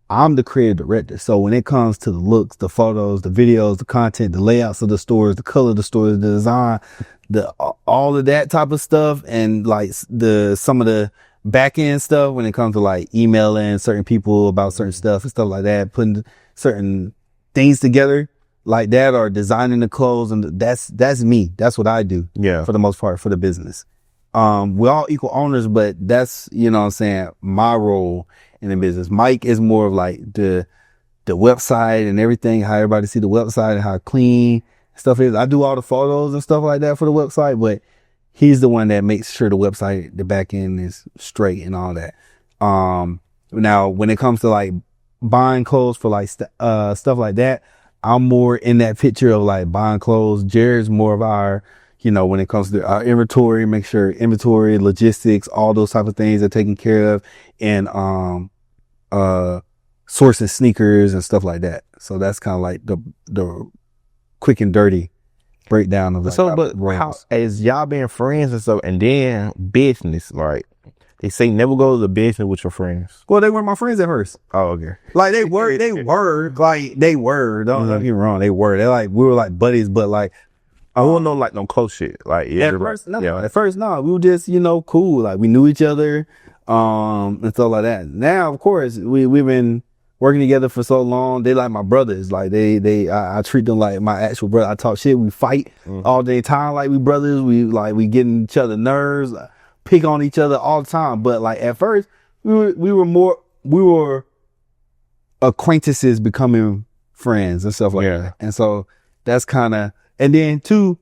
I'm the creative director. So when it comes to the looks, the photos, the videos, the content, the layouts of the stores, the color of the stores, the design, all of that type of stuff, and like some of the back end stuff when it comes to like emailing certain people about certain stuff and stuff like that, putting certain things together like that, or designing the clothes, and that's me. That's what I do. Yeah. For the most part, for the business. We're all equal owners, but that's, you know what I'm saying, my role in the business. Mike is more of like the website and everything, how everybody see the website and how clean stuff is. I do all the photos and stuff like that for the website, but he's the one that makes sure the website, the back end is straight and all that. Now when it comes to like buying clothes for like stuff like that, I'm more in that picture of like buying clothes. Jared's more of our, you know, when it comes to our inventory, make sure inventory, logistics, all those type of things are taken care of, and sourcing sneakers and stuff like that. So that's kind of like the quick and dirty breakdown of like, so. But how, as y'all being friends and stuff, and then business, like they say, never go to the business with your friends. Well, they weren't my friends at first. Oh, okay. Like they were. Don't get me wrong. They were. They like, we were like buddies, but like, I won't know like no close shit. Like at first, no. We were just, you know, cool. Like we knew each other, and stuff like that. Now, of course, we've been working together for so long. They like my brothers. Like I treat them like my actual brother. I talk shit. We fight all day time like we brothers. We get in each other's nerves, pick on each other all the time. But like at first, we were acquaintances becoming friends and stuff like that. And so that's kind of. And then too,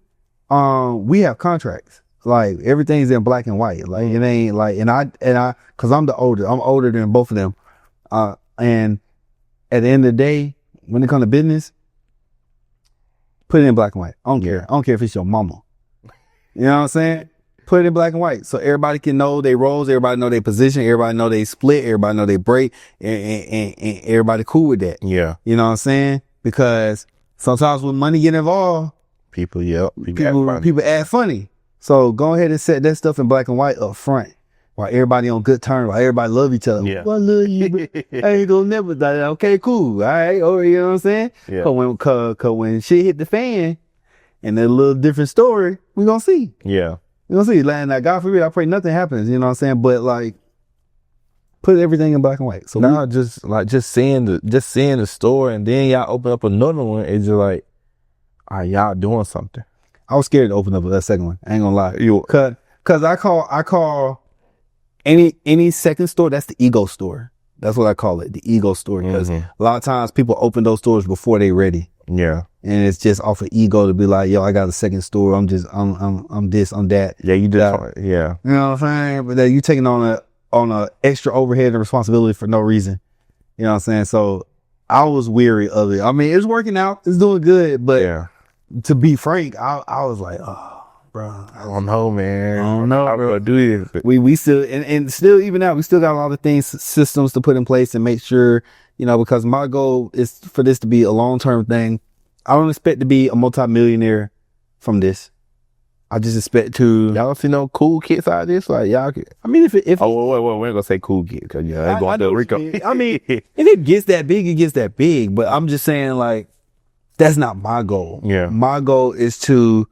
we have contracts. Like everything's in black and white. Like it ain't like, and I, cause I'm older than both of them. And at the end of the day, when it comes to business, put it in black and white. I don't care. I don't care if it's your mama. You know what I'm saying? Put it in black and white so everybody can know their roles, everybody know their position, everybody know they split, everybody know they break, and everybody cool with that. Yeah. You know what I'm saying? Because sometimes when money get involved, people act funny. So go ahead and set that stuff in black and white up front, while everybody on good terms, while everybody love each other. Yeah. Well, I love you, but I ain't gonna never die. Okay, cool. All right. Or you know what I'm saying? Yeah. Cause when shit hit the fan and a little different story, we gonna see. Yeah. We gonna see. Like, God forbid, I pray nothing happens. You know what I'm saying? But like, put everything in black and white. So now just seeing the store, and then y'all open up another one. It's just like, are y'all doing something? I was scared to open up that second one. I ain't gonna lie. Cause I call any second store, that's the ego store. That's what I call it, the ego store. Because a lot of times people open those stores before they ready. Yeah. And it's just off of ego to be like, yo, I got a second store. I'm this, I'm that. Yeah, you just yeah. You know what I'm saying? But then you taking on a extra overhead and responsibility for no reason. You know what I'm saying? So I was weary of it. I mean, it's working out. It's doing good. But to be frank, I was like, oh, bro. I don't know, man. I don't know, I'm bro. gonna do this. We still, and still, even now, we still got a lot of things, systems to put in place and make sure, you know, because my goal is for this to be a long-term thing. I don't expect to be a multi-millionaire from this. I just expect to. Y'all see no cool kids out of this? Like, y'all could. I mean, if wait, we ain't gonna say cool kids because it's going to Rico. I mean, if it gets that big, it gets that big. But I'm just saying, like, that's not my goal. Yeah. My goal is to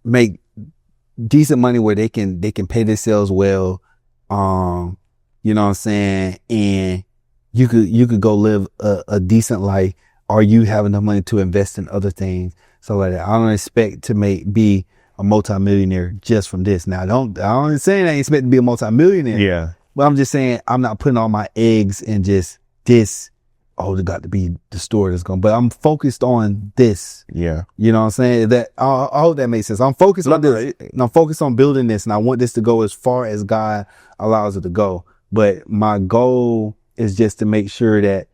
make decent money where they can pay themselves well. You know what I'm saying? And you could go live a decent life, or you have enough money to invest in other things. So like that. I don't expect to be a multimillionaire just from this. Now I don't saying I expect to be a multimillionaire. Yeah. But I'm just saying I'm not putting all my eggs in just this. Oh, it got to be the store that's going. But I'm focused on this. Yeah. You know what I'm saying? That I hope that makes sense. I'm focused on this. And I'm focused on building this, and I want this to go as far as God allows it to go. But my goal is just to make sure that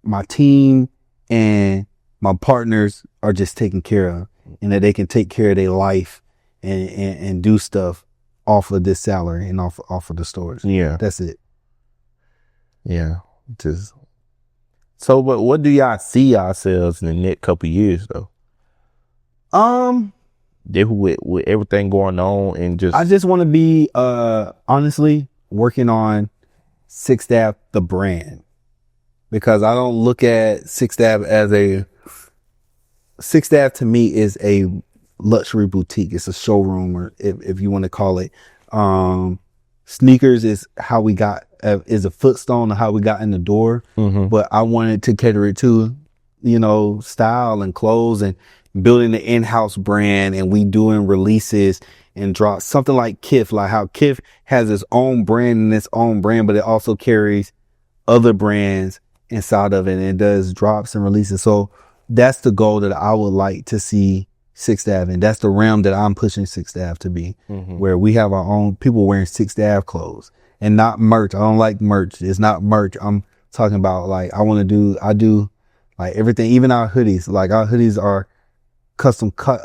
my team and my partners are just taken care of, and that they can take care of their life and do stuff off of this salary and off of the stores. Yeah. That's it. Yeah. Just so, but what do y'all see yourselves in the next couple of years though? With everything going on and just I just want to be honestly working on Sixth Ave, the brand, because I don't look at Sixth Ave as Sixth Ave to me is a luxury boutique. It's a showroom, or if you want to call it. Sneakers is how we got, is a footstone of how we got in the door. Mm-hmm. But I wanted to cater it to, you know, style and clothes and building the in-house brand. And we doing releases and drops, something like Kith, like how Kith has its own brand and its own brand, but it also carries other brands inside of it, and it does drops and releases. So that's the goal that I would like to see Sixth Ave, and that's the realm that I'm pushing Sixth Ave to be, where we have our own people wearing Sixth Ave clothes and not merch. I don't like merch. It's not merch. I'm talking about like I do like everything, even our hoodies. Like our hoodies are custom cut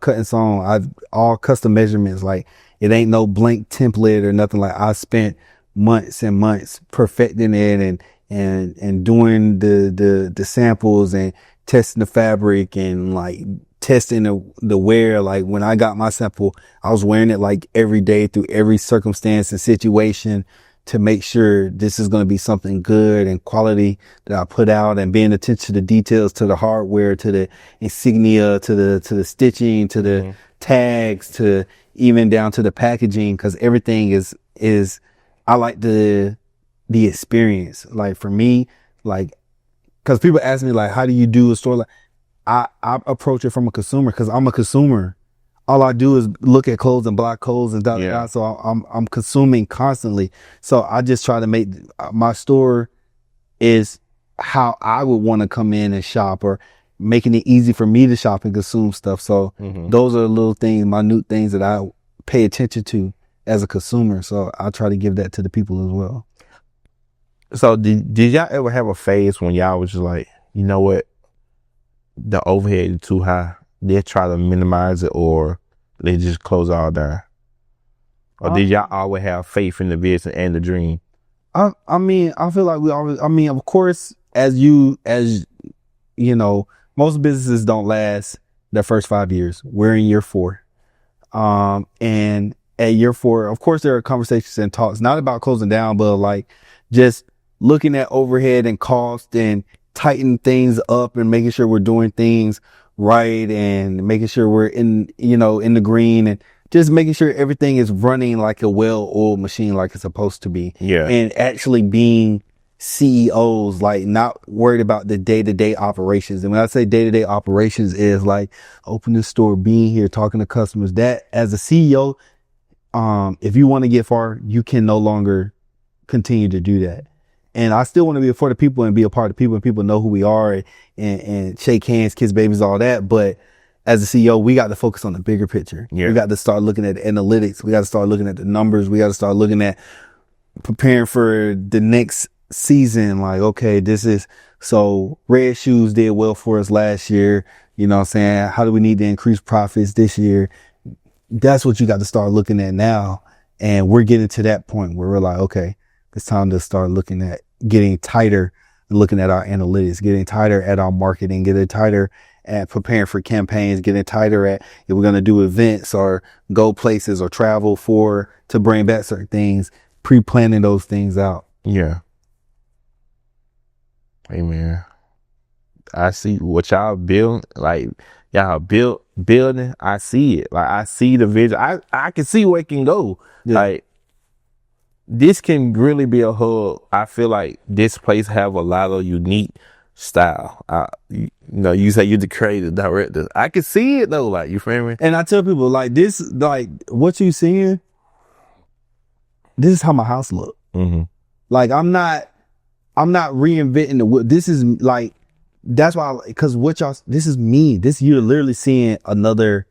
and sewn. All custom measurements. Like it ain't no blank template or nothing. Like I spent months and months perfecting it and doing the samples and testing the fabric and like testing the wear. Like when I got my sample, I was wearing it like every day through every circumstance and situation to make sure this is going to be something good and quality that I put out, and paying attention to the details, to the hardware, to the insignia, to the stitching, to the tags, to even down to the packaging. Cause everything is I like the experience. Like for me, like, cause people ask me like, how do you do a store? Like I approach it from a consumer, cause I'm a consumer. All I do is look at clothes and block clothes and da. So I'm consuming constantly. So I just try to make my store is how I would want to come in and shop, or making it easy for me to shop and consume stuff. So those are the little things, minute things that I pay attention to as a consumer. So I try to give that to the people as well. So did y'all ever have a phase when y'all was just like, you know what, the overhead is too high, they try to minimize it, or they just close all down? Or did y'all always have faith in the vision and the dream? I mean, I feel like we always, I mean, of course, as you know, most businesses don't last their first 5 years. We're in year 4. And at year 4, of course, there are conversations and talks, not about closing down, but like just looking at overhead and cost and tighten things up and making sure we're doing things right and making sure we're in the green, and just making sure everything is running like a well-oiled machine, like it's supposed to be. Yeah. And actually being CEOs, like not worried about the day-to-day operations. And when I say day-to-day operations is like opening the store, being here, talking to customers. That as a CEO, if you want to get far, you can no longer continue to do that. And I still want to be for the people and be a part of people, and people know who we are and shake hands, kiss babies, all that. But as a CEO, we got to focus on the bigger picture. Yeah. We got to start looking at analytics. We got to start looking at the numbers. We got to start looking at preparing for the next season, like, okay, this is, so Red Shoes did well for us last year. You know what I'm saying? How do we need to increase profits this year? That's what you got to start looking at now. And we're getting to that point where we're like, okay, it's time to start looking at getting tighter, looking at our analytics, getting tighter at our marketing, getting tighter at preparing for campaigns, getting tighter at if we're going to do events or go places or travel to bring back certain things, pre-planning those things out. Yeah. Hey man, I see what y'all build, like y'all building. I see it. Like I see the vision. I can see where it can go. Yeah. Like this can really be a hub. I feel like this place have a lot of unique style. You know, you say you're the creative director. I can see it though. Like, you feel me? And I tell people like this, like what you seeing, this is how my house look. Mm-hmm. Like I'm not reinventing the wheel. This is like, that's why, because this is me. You're literally seeing another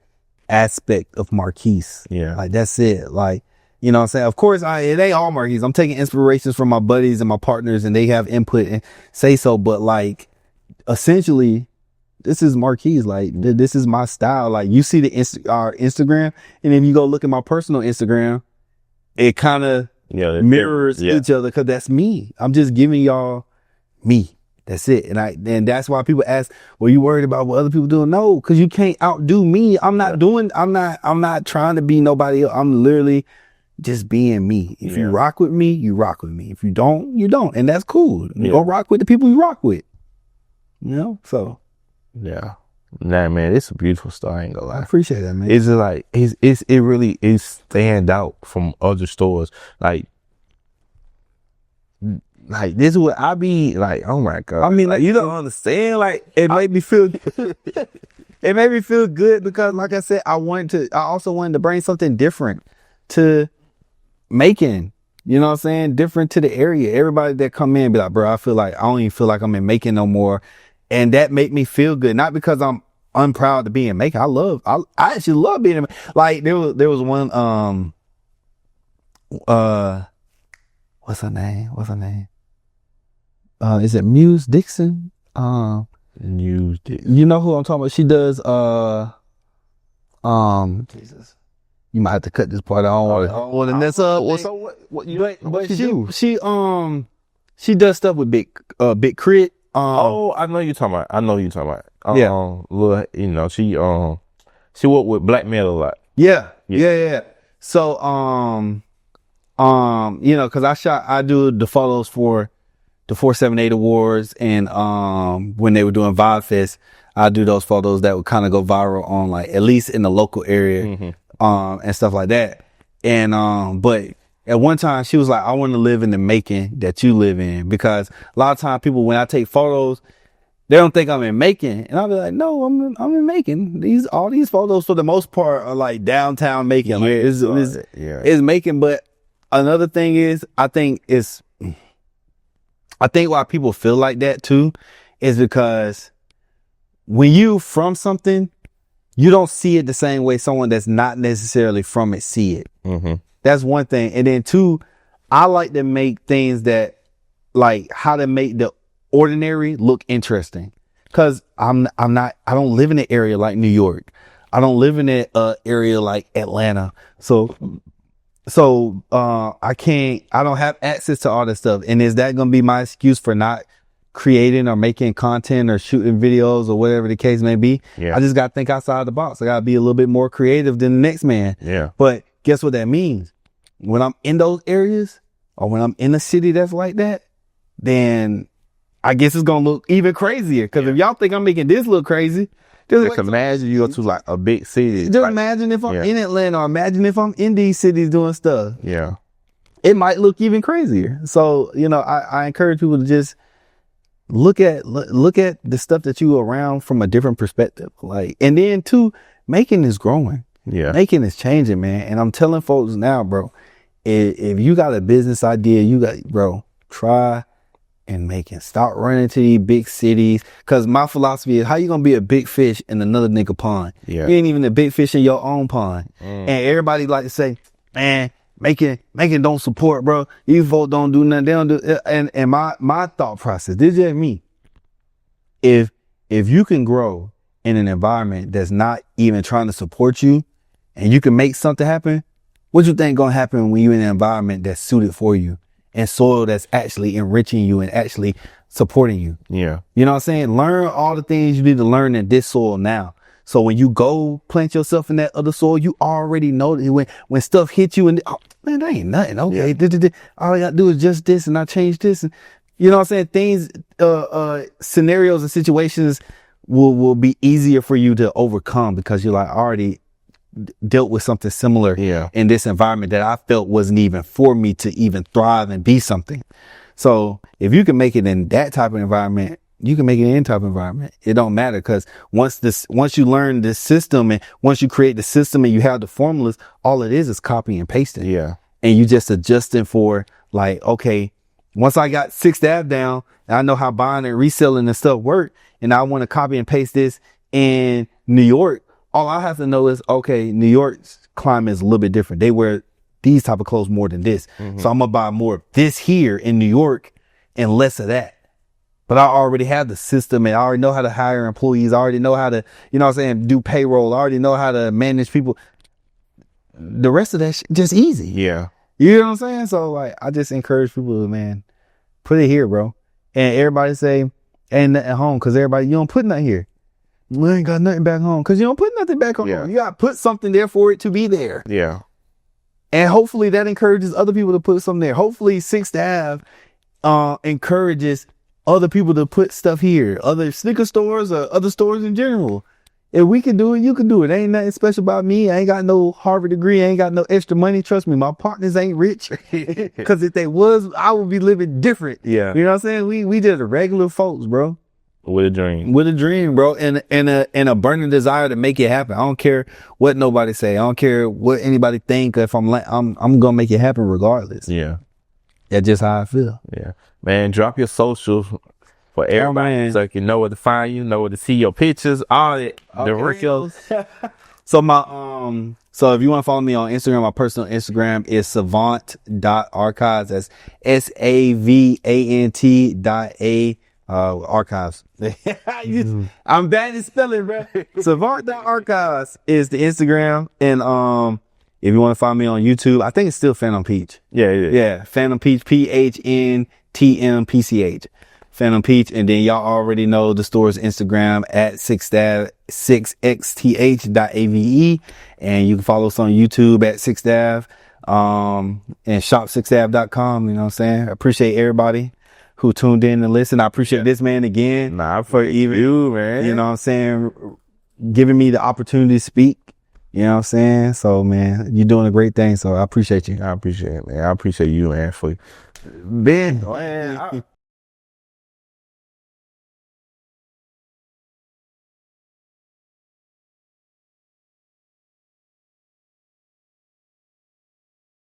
aspect of Marquis. Yeah. Like that's it. Like, you know what I'm saying? Of course, it ain't all Marquis. I'm taking inspirations from my buddies and my partners, and they have input and say so. But like, essentially, this is Marquis. Like, this is my style. Like, you see our Instagram, and if you go look at my personal Instagram, it kind of mirrors each other, because that's me. I'm just giving y'all me. That's it. And that's why people ask, well, you worried about what other people doing? No, because you can't outdo me. I'm not trying to be nobody else. I'm literally just being me. If you rock with me, you rock with me. If you don't, you don't. And that's cool. You go rock with the people you rock with. You know? So. Yeah. Nah, man, it's a beautiful store. I ain't gonna lie. I appreciate that, man. It's just like, it really is stand out from other stores. Like this is what I be like, oh my God. I mean, like, you don't understand. Like, it made me feel it made me feel good because, like I said, I also wanted to bring something different to Macon. You know what I'm saying? Different to the area. Everybody that come in be like, bro, I don't even feel like I'm in Macon no more. And that made me feel good. Not because I'm unproud to be in Macon. I actually love being in, like, there was one, what's her name? Is it Muse Dixon? Muse Dixon. You know who I'm talking about? She does, Jesus. You might have to cut this part out. And that's what you do? She does stuff with Big Crit. I know you're talking about. Little, you know, she worked with black metal a lot. Yeah. So, you know, cause I do the photos for the 478 awards, and when they were doing Vibe Fest, I do those photos that would kind of go viral on, like, at least in the local area, and stuff like that. And but at one time she was like, I want to live in the Macon that you live in, because a lot of times people, when I take photos, they don't think I'm in Macon, and I'll be like, no, I'm in Macon. All these photos for the most part are like downtown Macon. Like, it's Macon. But another thing is, I think why people feel like that too is because when you from something, you don't see it the same way someone that's not necessarily from it see it. Mm-hmm. That's one thing. And then two, I like to make things that, like, how to make the ordinary look interesting. Cause I don't live in an area like New York. I don't live in an area like Atlanta. So I don't have access to all this stuff. And is that going to be my excuse for not creating or making content or shooting videos or whatever the case may be? Yeah. I just got to think outside the box. I got to be a little bit more creative than the next man. Yeah. But guess what that means? When I'm in those areas, or when I'm in a city that's like that, then I guess it's going to look even crazier. Cause if y'all think I'm making this look crazy, just imagine you go to like a big city. Just imagine if I'm in Atlanta, or imagine if I'm in these cities doing stuff. Yeah. It might look even crazier. So, you know, I encourage people to just look at the stuff that you around from a different perspective. Like, and then too, Macon is growing. Yeah. Macon is changing, man. And I'm telling folks now, bro, if you got a business idea, try and Macon. Stop running to these big cities. Cause my philosophy is, how you gonna be a big fish in another nigga pond? Yeah. You ain't even a big fish in your own pond. And everybody like to say, man, Macon don't support, bro. These folks don't do nothing. They don't do. And my thought process, this is just me. If you can grow in an environment that's not even trying to support you, and you can make something happen, what you think gonna happen when you in an environment that's suited for you and soil that's actually enriching you and actually supporting you? Yeah. You know what I'm saying? Learn all the things you need to learn in this soil now. So when you go plant yourself in that other soil, you already know that when stuff hits you and, oh, man, that ain't nothing. Okay. Yeah. All I gotta do is just this and I change this. And you know what I'm saying? Things, scenarios and situations will be easier for you to overcome because you're like already dealt with something similar in this environment that I felt wasn't even for me to even thrive and be something. So if you can make it in that type of environment, you can make it in any type of environment. It don't matter because once you learn this system and once you create the system and you have the formulas, all it is copy and pasting. Yeah. And you just adjusting for like, okay, once I got Sixth Ave down and I know how buying and reselling and stuff work and I want to copy and paste this in New York, all I have to know is, okay, New York's climate is a little bit different. They wear these type of clothes more than this. Mm-hmm. So I'm going to buy more of this here in New York and less of that. But I already have the system and I already know how to hire employees. I already know how to, you know what I'm saying, do payroll. I already know how to manage people. The rest of that just easy. Yeah. You know what I'm saying? So like, I just encourage people to, man, put it here, bro. And everybody say, ain't nothing at home because everybody, you don't put nothing here. We ain't got nothing back home because you don't put nothing back home. You got to put something there for it to be there. Yeah. And hopefully that encourages other people to put something there. Hopefully Sixth Ave encourages other people to put stuff here, other sneaker stores or other stores in general. If we can do it, you can do it. Ain't nothing special about me. I ain't got no Harvard degree. I ain't got no extra money. Trust me, my partners ain't rich. Because if they was, I would be living different. Yeah. You know what I'm saying? We just regular folks, bro. With a dream. With a dream, bro. And a burning desire to make it happen. I don't care what nobody say. I don't care what anybody think. If I'm gonna make it happen regardless. Yeah. That's just how I feel. Yeah. Man, drop your socials for everybody so you can know where to find you, know where to see your pictures, all that. The reels. So so if you want to follow me on Instagram, my personal Instagram is savant.archives. That's SAVANT.A archives. I'm bad at spelling, bro. Savant.archives is the Instagram. And if you want to find me on YouTube, I think it's still Phantom Peach. Yeah. Phantom Peach, PHNTMPCH. Phantom Peach. And then y'all already know the store's Instagram at 6xth.ave. And you can follow us on YouTube at 6th Ave. And shop6ave.com. You know what I'm saying? I appreciate everybody who tuned in and listened. I appreciate this man again. For even you, man. You know what I'm saying? Giving me the opportunity to speak. You know what I'm saying? So, man, you're doing a great thing. So I appreciate you. I appreciate it, man. I appreciate you, man, for being, man.